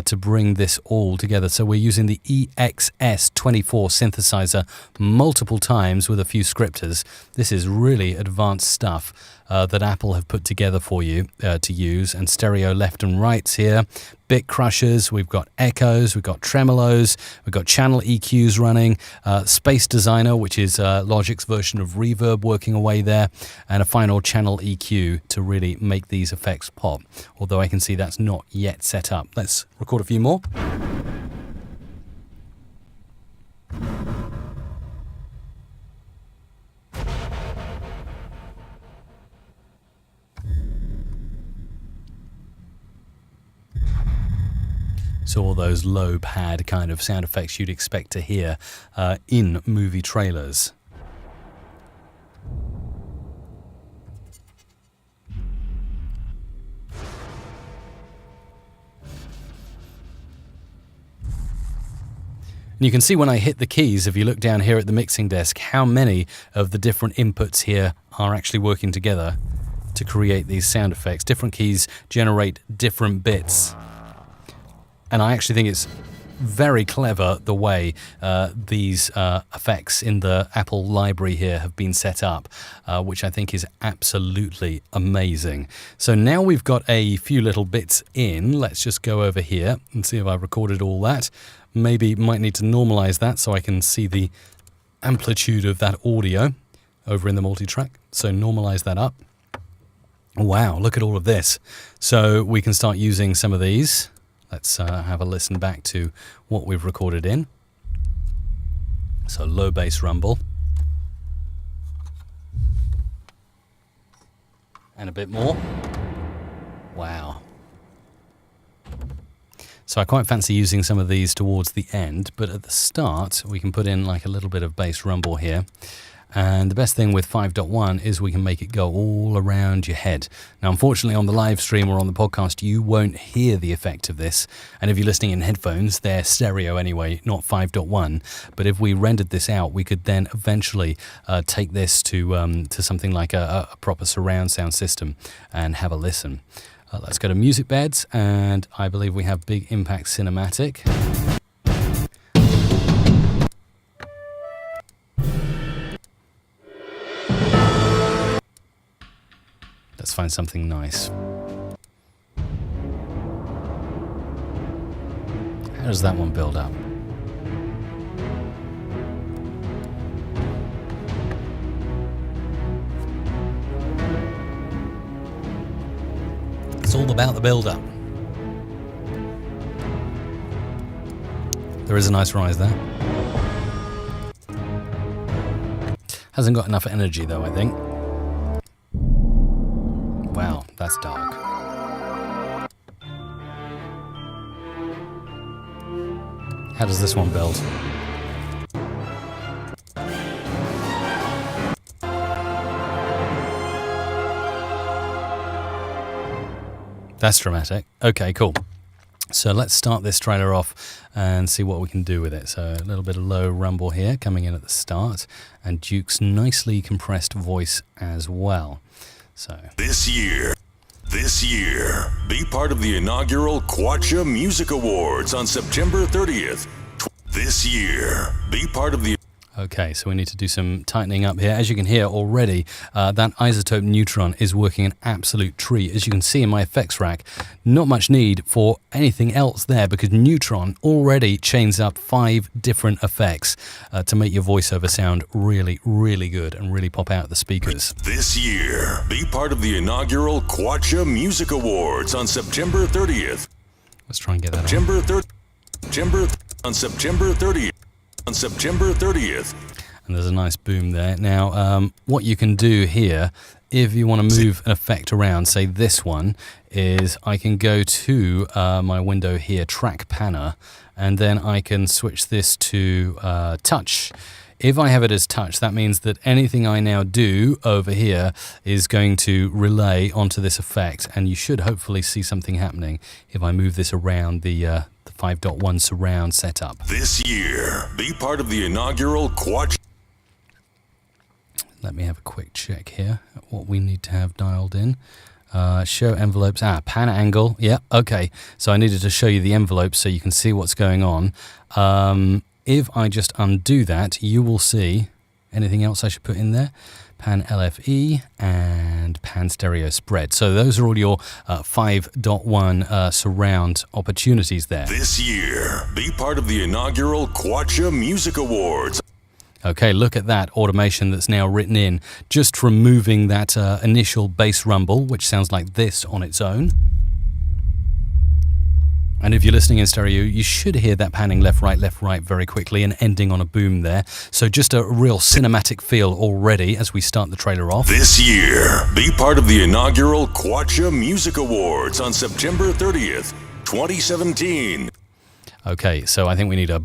to bring this all together. So we're using the EXS24 synthesizer multiple times with a few scripters. This is really advanced stuff that Apple have put together for you to use, and stereo left and rights here, bit crushers, we've got echoes, we've got tremolos, we've got channel EQs running, Space Designer, which is Logic's version of reverb working away there, and a final channel EQ to really make these effects pop, although I can see that's not yet set up. Let's record a few more. So all those low pad kind of sound effects you'd expect to hear in movie trailers. And you can see when I hit the keys, if you look down here at the mixing desk, how many of the different inputs here are actually working together to create these sound effects. Different keys generate different bits. And I actually think it's very clever the way these effects in the Apple library here have been set up, which I think is absolutely amazing. So now we've got a few little bits in. Let's just go over here and see if I've recorded all that. Maybe might need to normalize that so I can see the amplitude of that audio over in the multi-track. So normalize that up. Wow, look at all of this. So we can start using some of these. Let's have a listen back to what we've recorded in. So low bass rumble. And a bit more. Wow. So I quite fancy using some of these towards the end, but at the start we can put in like a little bit of bass rumble here. And the best thing with 5.1 is we can make it go all around your head. Now, unfortunately, on the live stream or on the podcast, you won't hear the effect of this. And if you're listening in headphones, they're stereo anyway, not 5.1. But if we rendered this out, we could then eventually take this to something like a proper surround sound system and have a listen. Let's go to music beds, and I believe we have Big Impact Cinematic. Let's find something nice. How does that one build up? It's all about the build-up. There is a nice rise there. Hasn't got enough energy though, I think. Wow, that's dark. How does this one build? That's dramatic. Okay, cool. So let's start this trailer off and see what we can do with it. So a little bit of low rumble here coming in at the start, and Duke's nicely compressed voice as well. So This year, be part of the inaugural Quacha Music Awards on September 30th. This year, be part of the... Okay, so we need to do some tightening up here. As you can hear already, that isotope neutron is working an absolute treat. As you can see in my effects rack, not much need for anything else there because neutron already chains up 5 different effects to make your voiceover sound really, really good and really pop out the speakers. This year, be part of the inaugural Quacha Music Awards on September 30th. Let's try and get that on. September 30th. On September 30th. And there's a nice boom there. Now, what you can do here, if you want to move an effect around, say this one, is I can go to my window here, Track Panner, and then I can switch this to touch. If I have it as touch, that means that anything I now do over here is going to relay onto this effect, and you should hopefully see something happening if I move this around the 5.1 surround setup. This year, be part of the inaugural Quacha. Let me have a quick check here at what we need to have dialed in. Show envelopes. Pan angle. Yeah, okay. So I needed to show you the envelopes so you can see what's going on. If I just undo that, you will see anything else I should put in there. Pan LFE and pan stereo spread. So those are all your 5.1 surround opportunities there. This year, be part of the inaugural Quacha Music Awards. Okay, look at that automation that's now written in, just removing that initial bass rumble, which sounds like this on its own. And if you're listening in stereo, you should hear that panning left, right very quickly and ending on a boom there. So just a real cinematic feel already as we start the trailer off. This year, be part of the inaugural Quacha Music Awards on September 30th, 2017. Okay, so I think we need a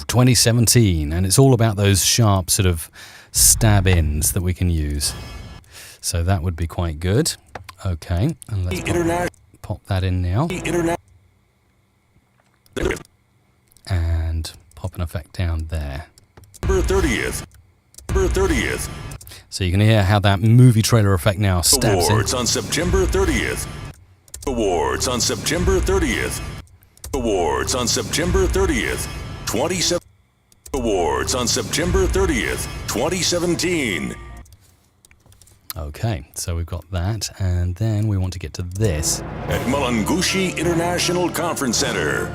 2017, and it's all about those sharp sort of stab-ins that we can use. So that would be quite good. Okay, and let's pop that in now. And pop an effect down there. September 30th. So you can hear how that movie trailer effect now stabs Awards in. on September 30th. Awards on September 30th. Awards on September 30th. 27 Awards on September 30th, 2017. Okay, so we've got that, and then we want to get to this. At Mulungushi International Conference Center,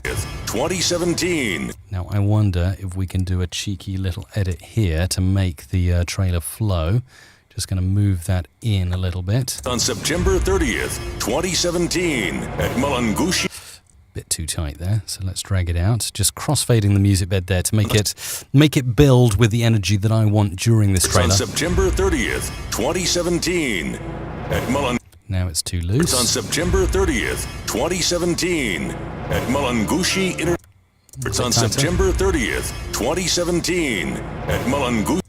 2017. Now I wonder if we can do a cheeky little edit here to make the trailer flow. Just going to move that in a little bit. On September 30th, 2017, at Mulungushi. Bit too tight there, so let's drag it out. Just crossfading the music bed there to make it build with the energy that I want during this trailer. On September 30th, 2017, at Mulungushi. Now it's too loose. It's on September 30th, 2017, at Mulungushi It's on tighter. September 30th, 2017, at Mulungushi.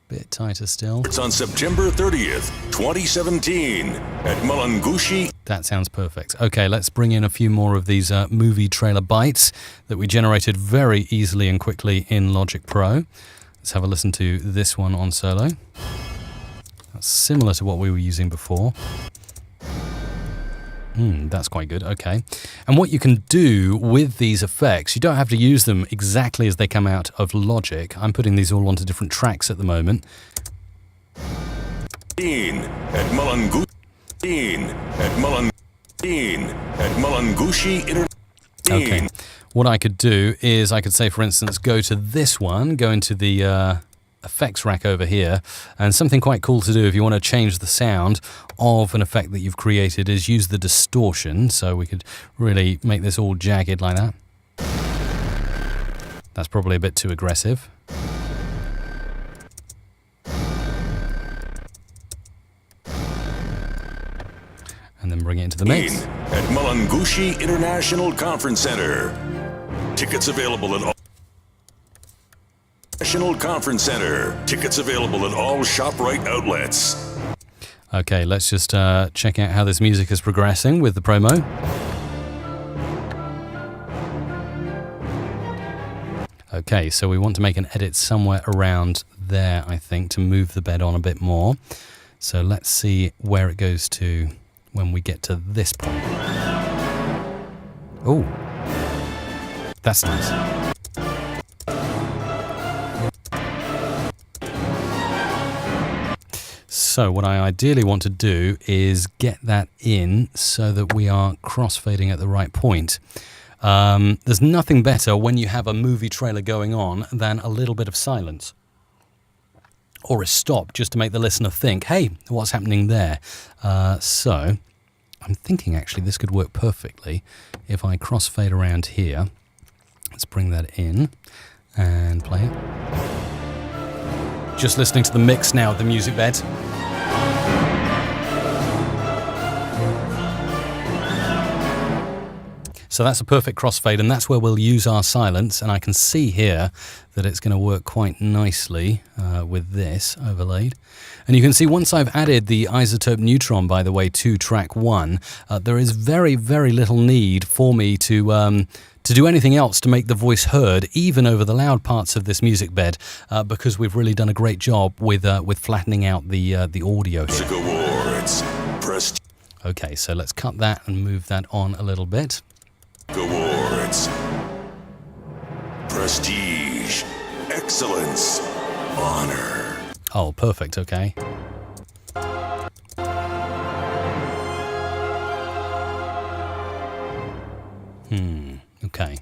Bit tighter still. It's on September 30th, 2017 at Mulungushi. That sounds perfect. Okay, let's bring in a few more of these movie trailer bites that we generated very easily and quickly in Logic Pro. Let's have a listen to this one on solo. That's similar to what we were using before. That's quite good, okay. And what you can do with these effects, you don't have to use them exactly as they come out of Logic. I'm putting these all onto different tracks at the moment. At Mulungushi. Okay. What I could do is I could say, for instance, go to this one, go into the effects rack over here, and something quite cool to do if you want to change the sound of an effect that you've created is use the distortion. So we could really make this all jagged like that. That's probably a bit too aggressive. And then bring it into the mix. At Mulungushi International Conference Center. Tickets available at all. National Conference Center. Tickets available at all ShopRite outlets. Okay, let's just check out how this music is progressing with the promo. Okay, so we want to make an edit somewhere around there, I think, to move the bed on a bit more. So let's see where it goes to when we get to this point. Oh, that's nice. So what I ideally want to do is get that in so that we are crossfading at the right point. There's nothing better when you have a movie trailer going on than a little bit of silence or a stop just to make the listener think, hey, what's happening there? So I'm thinking actually this could work perfectly if I crossfade around here. Let's bring that in and play it. Just listening to the mix now of the music bed. So that's a perfect crossfade, and that's where we'll use our silence. And I can see here that it's going to work quite nicely with this overlaid. And you can see once I've added the isotope neutron, by the way, to track 1, there is very, very little need for me to do anything else to make the voice heard, even over the loud parts of this music bed, because we've really done a great job with flattening out the audio here. Okay, so let's cut that and move that on a little bit. Awards. Prestige. Excellence. Honor. Oh, perfect, okay. Okay.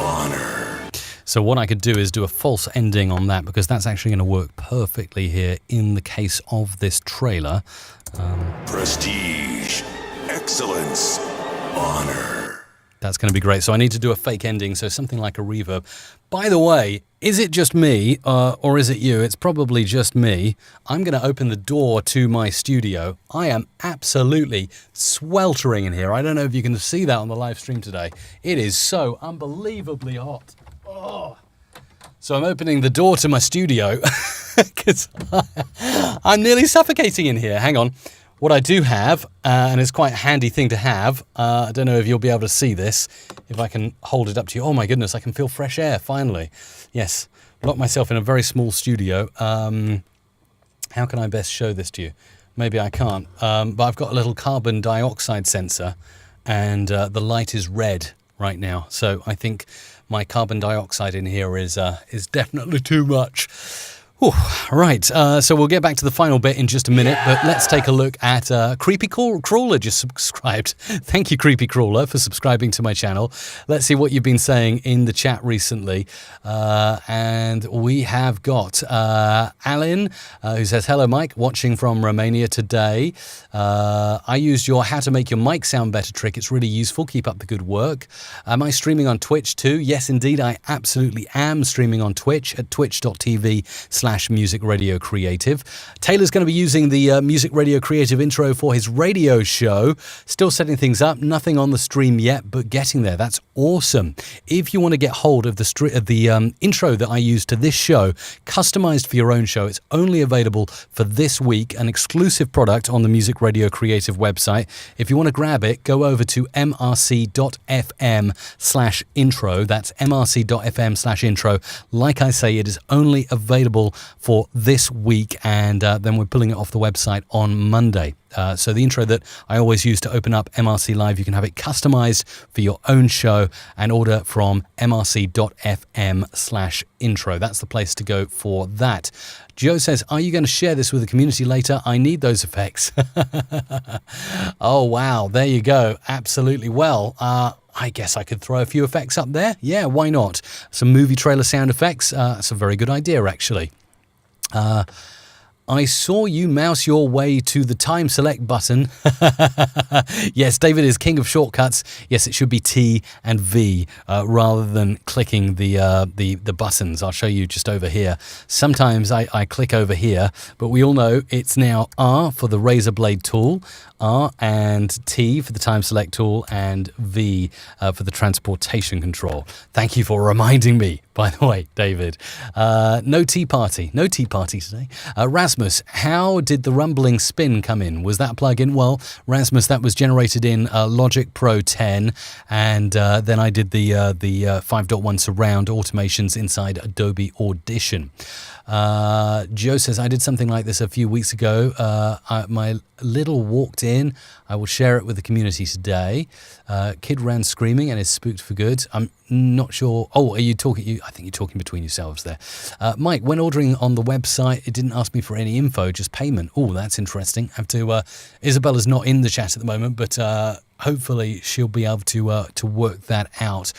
Honor. So what I could do is do a false ending on that, because that's actually going to work perfectly here in the case of this trailer. Prestige. Excellence. Honor. That's going to be great. So I need to do a fake ending, so something like a reverb. By the way, is it just me, or is it you? It's probably just me. I'm going to open the door to my studio. I am absolutely sweltering in here. I don't know if you can see that on the live stream today. It is so unbelievably hot. Oh. So I'm opening the door to my studio because I'm nearly suffocating in here. Hang on. What I do have, and it's quite a handy thing to have, I don't know if you'll be able to see this, if I can hold it up to you. Oh my goodness, I can feel fresh air, finally. Yes, locked myself in a very small studio. How can I best show this to you? Maybe I can't, but I've got a little carbon dioxide sensor, and the light is red right now. So I think my carbon dioxide in here is definitely too much. Whew, right, so we'll get back to the final bit in just a minute, but let's take a look at Creepy Crawler just subscribed. Thank you, Creepy Crawler, for subscribing to my channel. Let's see what you've been saying in the chat recently. And we have got Alan, who says, hello, Mike, watching from Romania today. I used your how to make your mic sound better trick. It's really useful. Keep up the good work. Am I streaming on Twitch too? Yes, indeed, I absolutely am streaming on Twitch at twitch.tv/. Music Radio Creative. Taylor's going to be using the Music Radio Creative intro for his radio show. Still setting things up, nothing on the stream yet, but getting there. That's awesome. If you want to get hold of the intro that I use to this show, customized for your own show, it's only available for this week, an exclusive product on the Music Radio Creative website. If you want to grab it, go over to mrc.fm/intro. That's mrc.fm/intro. Like I say, it is only available for this week, and then we're pulling it off the website on Monday. So the intro that I always use to open up MRC Live, you can have it customized for your own show and order from mrc.fm/intro. That's the place to go for that. Joe says, are you going to share this with the community later? I need those effects. Oh, wow. There you go. Absolutely. Well, I guess I could throw a few effects up there. Yeah, why not? Some movie trailer sound effects. That's a very good idea, actually. I saw you mouse your way to the time select button. Yes, David is king of shortcuts. Yes, it should be T and V rather than clicking the buttons. I'll show you just over here. Sometimes I click over here, but we all know it's now R for the razor blade tool, R and T for the time select tool, and V for the transportation control. Thank you for reminding me, by the way, David. No tea party today. Rasmus, how did the rumbling spin come in? Was that plug-in? Well, Rasmus, that was generated in Logic Pro 10, and then I did the 5.1 surround automations inside Adobe Audition. Joe says, I did something like this a few weeks ago. My little walked in. I will share it with the community today. Kid ran screaming and is spooked for good. I'm not sure. Oh, are you talking? I think you're talking between yourselves there. Mike, when ordering on the website, it didn't ask me for any info, just payment. Oh, that's interesting. I have to. Isabella's not in the chat at the moment, but hopefully she'll be able to work that out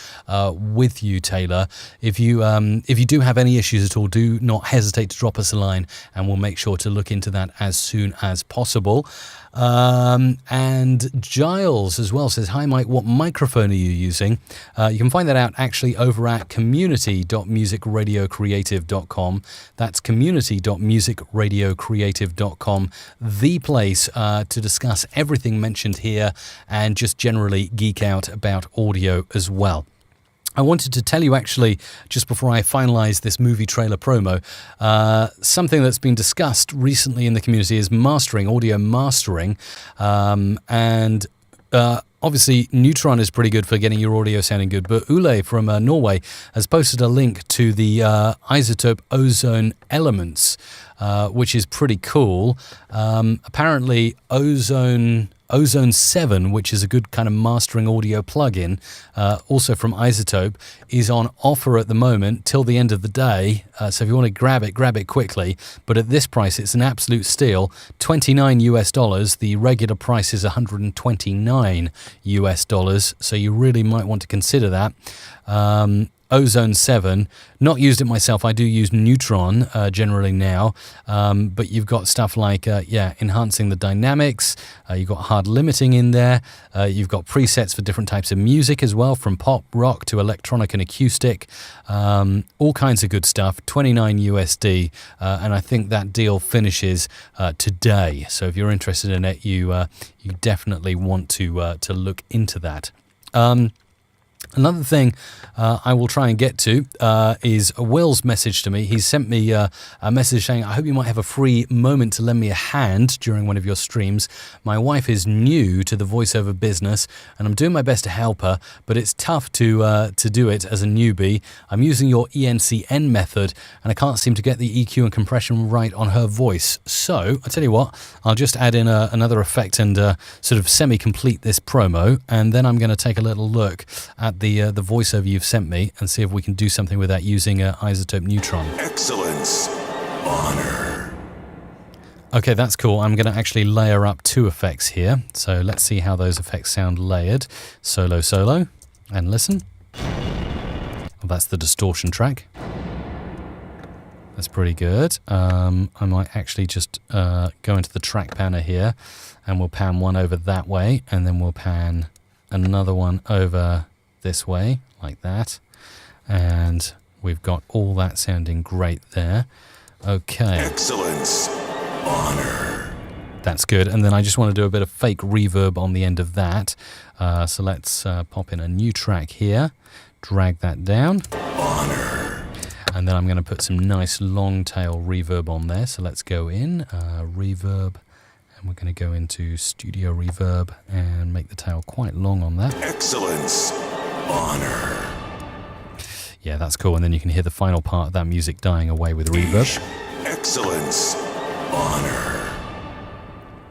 with you, Taylor. If you do have any issues at all, do not hesitate to drop us a line, and we'll make sure to look into that as soon as possible. And Giles as well says, hi Mike, what microphone are you using? You can find that out actually over at community.musicradiocreative.com. That's community.musicradiocreative.com, the place to discuss everything mentioned here and just generally geek out about audio as well. I wanted to tell you actually, just before I finalize this movie trailer promo, something that's been discussed recently in the community is mastering, audio mastering, and obviously Neutron is pretty good for getting your audio sounding good, but Ule from Norway has posted a link to the isotope ozone elements, which is pretty cool. Apparently Ozone 7, which is a good kind of mastering audio plugin, also from Isotope, is on offer at the moment till the end of the day. So if you want to grab it quickly. But at this price, it's an absolute steal. $29 US. The regular price is $129 US. So you really might want to consider that. Ozone 7, not used it myself. I do use Neutron generally now, but you've got stuff like enhancing the dynamics. You've got hard limiting in there. You've got presets for different types of music as well, from pop, rock to electronic and acoustic. All kinds of good stuff. $29 USD, and I think that deal finishes today. So if you're interested in it, you definitely want to look into that. Another thing I will try and get to is Will's message to me. He sent me a message saying, I hope you might have a free moment to lend me a hand during one of your streams. My wife is new to the voiceover business and I'm doing my best to help her, but it's tough to do it as a newbie. I'm using your ENCN method and I can't seem to get the EQ and compression right on her voice. So I tell you what, I'll just add in another effect and sort of semi-complete this promo, and then I'm going to take a little look at the voiceover you've sent me and see if we can do something with that using Isotope Neutron. Excellence. Honor. Okay, that's cool. I'm going to actually layer up two effects here. So let's see how those effects sound layered. Solo, solo, and listen. Well, that's the distortion track. That's pretty good. I might actually just go into the track panner here and we'll pan one over that way and then we'll pan another one over this way, like that, and we've got all that sounding great there. Okay. Excellence. Honor. That's good. And then I just want to do a bit of fake reverb on the end of that. So let's pop in a new track here. Drag that down. Honor. And then I'm going to put some nice long tail reverb on there. So let's go in, reverb, and we're going to go into studio reverb and make the tail quite long on that. Excellence. Honor. Yeah, that's cool. And then you can hear the final part of that music dying away with reverb. Excellence. Honor.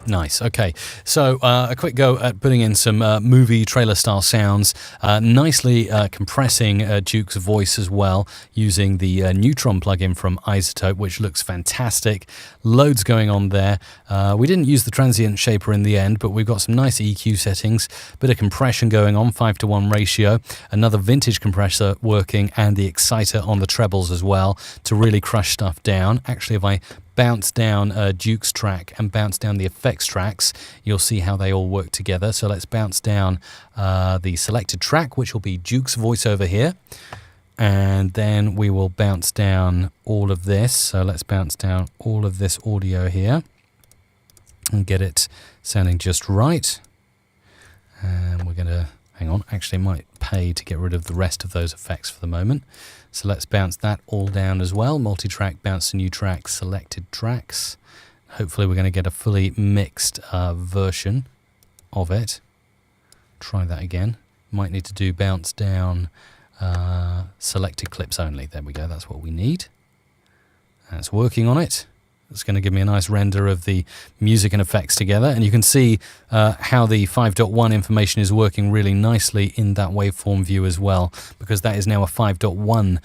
Nice. Okay. So a quick go at putting in some movie trailer style sounds, nicely compressing Duke's voice as well using the Neutron plugin from iZotope, which looks fantastic. Loads going on there. We didn't use the transient shaper in the end, but we've got some nice EQ settings, bit of compression going on, 5:1 ratio, another vintage compressor working, and the exciter on the trebles as well to really crush stuff down. Actually, if I bounce down Duke's track and bounce down the effects tracks, you'll see how they all work together. So let's bounce down the selected track, which will be Duke's voiceover here. And then we will bounce down all of this. So let's bounce down all of this audio here and get it sounding just right. And we're going to, hang on, actually might pay to get rid of the rest of those effects for the moment. So let's bounce that all down as well. Multi-track, bounce to new tracks, selected tracks. Hopefully we're going to get a fully mixed version of it. Try that again. Might need to do bounce down, selected clips only. There we go, that's what we need. That's working on it. It's going to give me a nice render of the music and effects together. And you can see how the 5.1 information is working really nicely in that waveform view as well, because that is now a 5.1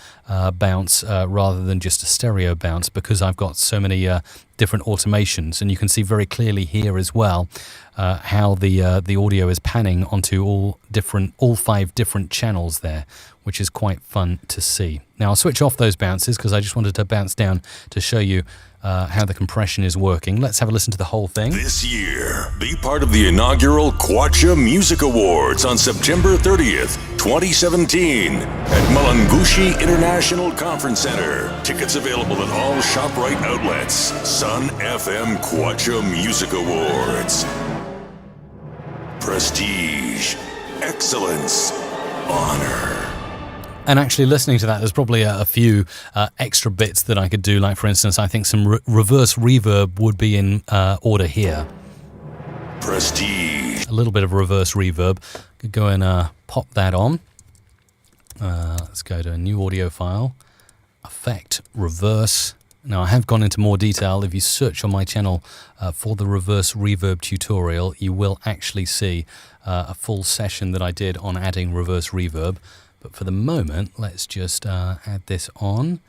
bounce rather than just a stereo bounce, because I've got so many different automations. And you can see very clearly here as well how the audio is panning onto all 5 different channels there, which is quite fun to see. Now I'll switch off those bounces because I just wanted to bounce down to show you how the compression is working. Let's have a listen to the whole thing. This year, be part of the inaugural Quacha Music Awards on September 30th, 2017 at Mulungushi International Conference Center. Tickets available at all ShopRite outlets. Sun FM Quacha Music Awards. Prestige, excellence, honor. And actually listening to that, there's probably a few extra bits that I could do. Like, for instance, I think some reverse reverb would be in order here. Prestige. A little bit of reverse reverb. Could go and pop that on. Let's go to a new audio file. Effect, reverse. Now, I have gone into more detail. If you search on my channel for the reverse reverb tutorial, you will actually see a full session that I did on adding reverse reverb. But for the moment, let's just add this on.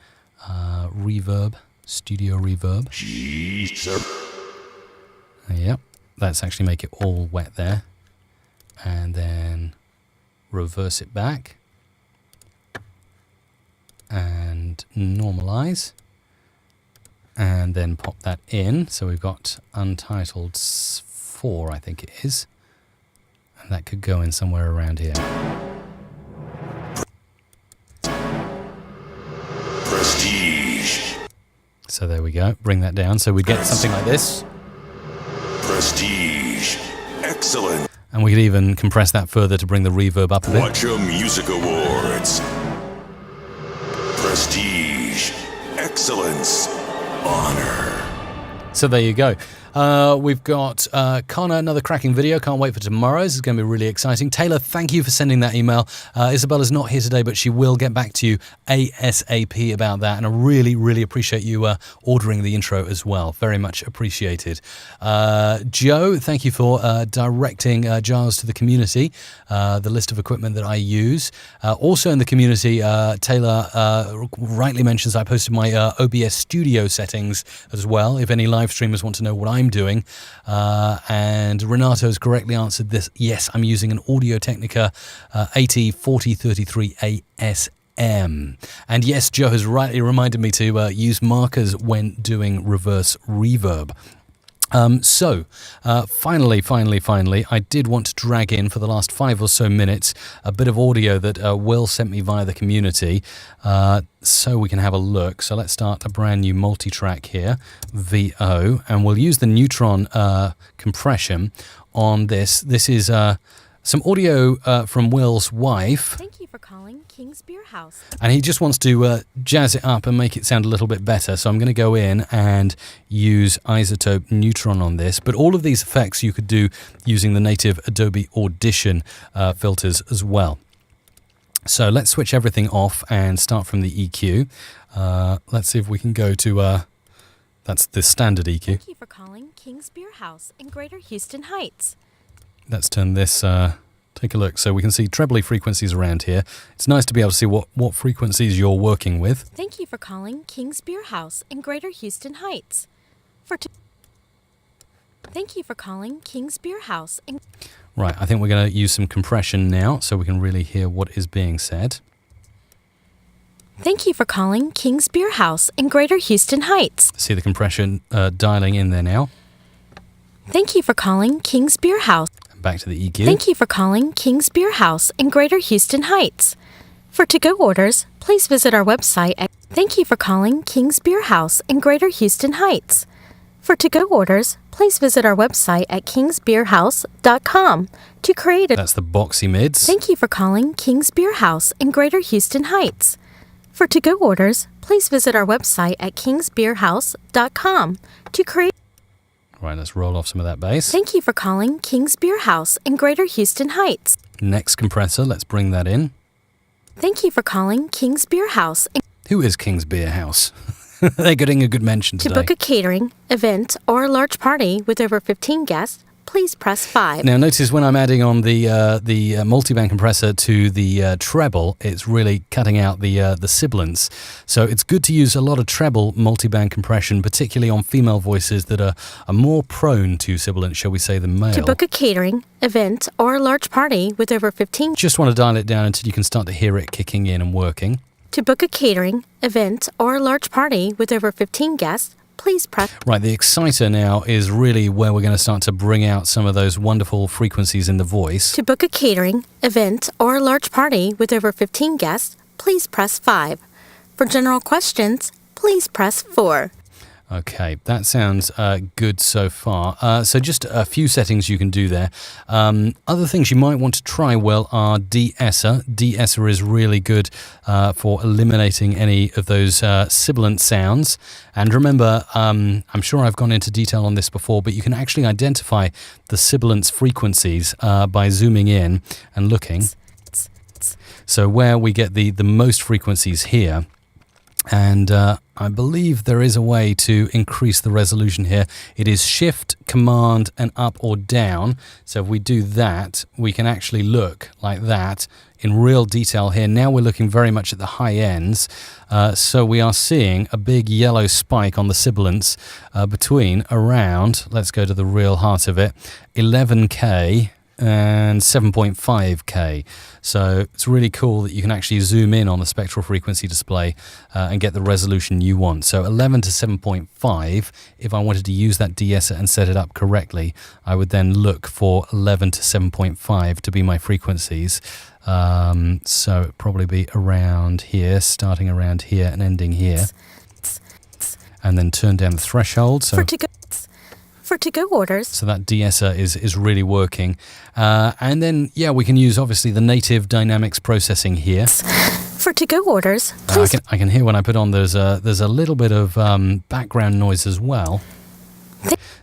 Reverb, studio reverb. Yep, let's actually make it all wet there. And then reverse it back. And normalize. And then pop that in. So we've got Untitled 4, I think it is. And that could go in somewhere around here. Prestige. So there we go. Bring that down. So we get something like this. Prestige. Excellent. And we could even compress that further to bring the reverb up a bit. Quacha Music Awards. Prestige. Excellence. Honor. So there you go. We've got Connor, another cracking video. Can't wait for tomorrow's. It's going to be really exciting. Taylor, thank you for sending that email. Isabella's not here today, but she will get back to you ASAP about that. And I really, really appreciate you ordering the intro as well. Very much appreciated. Joe, thank you for directing Giles to the community, the list of equipment that I use. Also in the community, Taylor rightly mentions I posted my OBS studio settings as well, if any live streamers want to know what I'm doing. And Renato's correctly answered this. Yes, I'm using an Audio-Technica AT4033 ASM. And yes, Joe has rightly reminded me to use markers when doing reverse reverb. Finally, I did want to drag in for the last 5 or so minutes a bit of audio that Will sent me via the community so we can have a look. So let's start a brand new multi-track here, VO, and we'll use the neutron compression on this. This is some audio from Will's wife. Thank you for calling King's Beer House. And he just wants to jazz it up and make it sound a little bit better. So I'm going to go in and use Isotope Neutron on this. But all of these effects you could do using the native Adobe Audition filters as well. So let's switch everything off and start from the EQ. Let's see if we can go to... that's the standard EQ. Thank you for calling King's Beer House in Greater Houston Heights. Let's turn this, take a look. So we can see trebly frequencies around here. It's nice to be able to see what frequencies you're working with. Thank you for calling King's Beer House in Greater Houston Heights. Thank you for calling King's Beer House in... Right, I think we're going to use some compression now so we can really hear what is being said. Thank you for calling King's Beer House in Greater Houston Heights. See the compression dialing in there now. Thank you for calling King's Beer House. Back to the EQ. Thank you for calling King's Beer House in Greater Houston Heights. For to-go orders, please visit our website at... Thank you for calling King's Beer House in Greater Houston Heights. For to-go orders, please visit our website at kingsbeerhouse.com to create a... That's the boxy mids. Thank you for calling King's Beer House in Greater Houston Heights. For to-go orders, please visit our website at kingsbeerhouse.com to create... Right, let's roll off some of that bass. Thank you for calling King's Beer House in Greater Houston Heights. Next compressor, let's bring that in. Thank you for calling King's Beer House. Who is King's Beer House? They're getting a good mention today. To book a catering, event, or a large party with over 15 guests, please press 5. Now notice when I'm adding on the multiband compressor to the treble, it's really cutting out the sibilance. So it's good to use a lot of treble multiband compression, particularly on female voices that are more prone to sibilance, shall we say, than male. To book a catering, event, or a large party with over 15... Just want to dial it down until you can start to hear it kicking in and working. To book a catering, event, or a large party with over 15 guests, please press... Right, the exciter now is really where we're going to start to bring out some of those wonderful frequencies in the voice. To book a catering, event, or a large party with over 15 guests, please press 5. For general questions, please press 4. Okay, that sounds good so far. So just a few settings you can do there. Other things you might want to try, Will, are de-esser. De-esser is really good for eliminating any of those sibilant sounds. And remember, I'm sure I've gone into detail on this before, but you can actually identify the sibilance frequencies by zooming in and looking. So where we get the most frequencies here. And I believe there is a way to increase the resolution here. It is Shift, Command, and up or down. So if we do that, we can actually look like that in real detail here. Now we're looking very much at the high ends. So we are seeing a big yellow spike on the sibilance between around, let's go to the real heart of it, 11K and 7.5K. So it's really cool that you can actually zoom in on the spectral frequency display and get the resolution you want. So 11 to 7.5, if I wanted to use that de-esser and set it up correctly, I would then look for 11 to 7.5 to be my frequencies. So it'd probably be around here, starting around here and ending here. And then turn down the threshold. So For to-go orders. So that de-esser is really working. And then, yeah, we can use, obviously, the native dynamics processing here. For to-go orders, please. I can hear when I put on there's a little bit of background noise as well.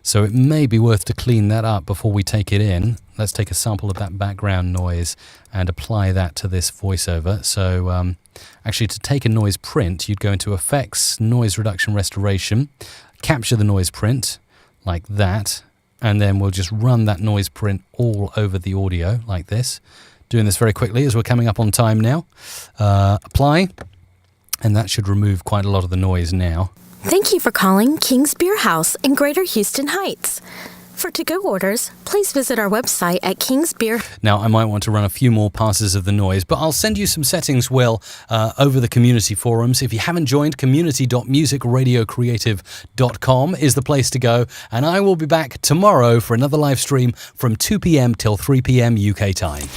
So it may be worth to clean that up before we take it in. Let's take a sample of that background noise and apply that to this voiceover. So actually, to take a noise print, you'd go into Effects, Noise Reduction Restoration, capture the noise print, like that, and then we'll just run that noise print all over the audio like this. Doing this very quickly as we're coming up on time now. Apply, and that should remove quite a lot of the noise now. Thank you for calling King's Beer House in Greater Houston Heights. For to-go orders, please visit our website at King's Beer. Now, I might want to run a few more passes of the noise, but I'll send you some settings, Will, over the community forums. If you haven't joined, community.musicradiocreative.com is the place to go. And I will be back tomorrow for another live stream from 2 p.m. till 3 p.m. UK time.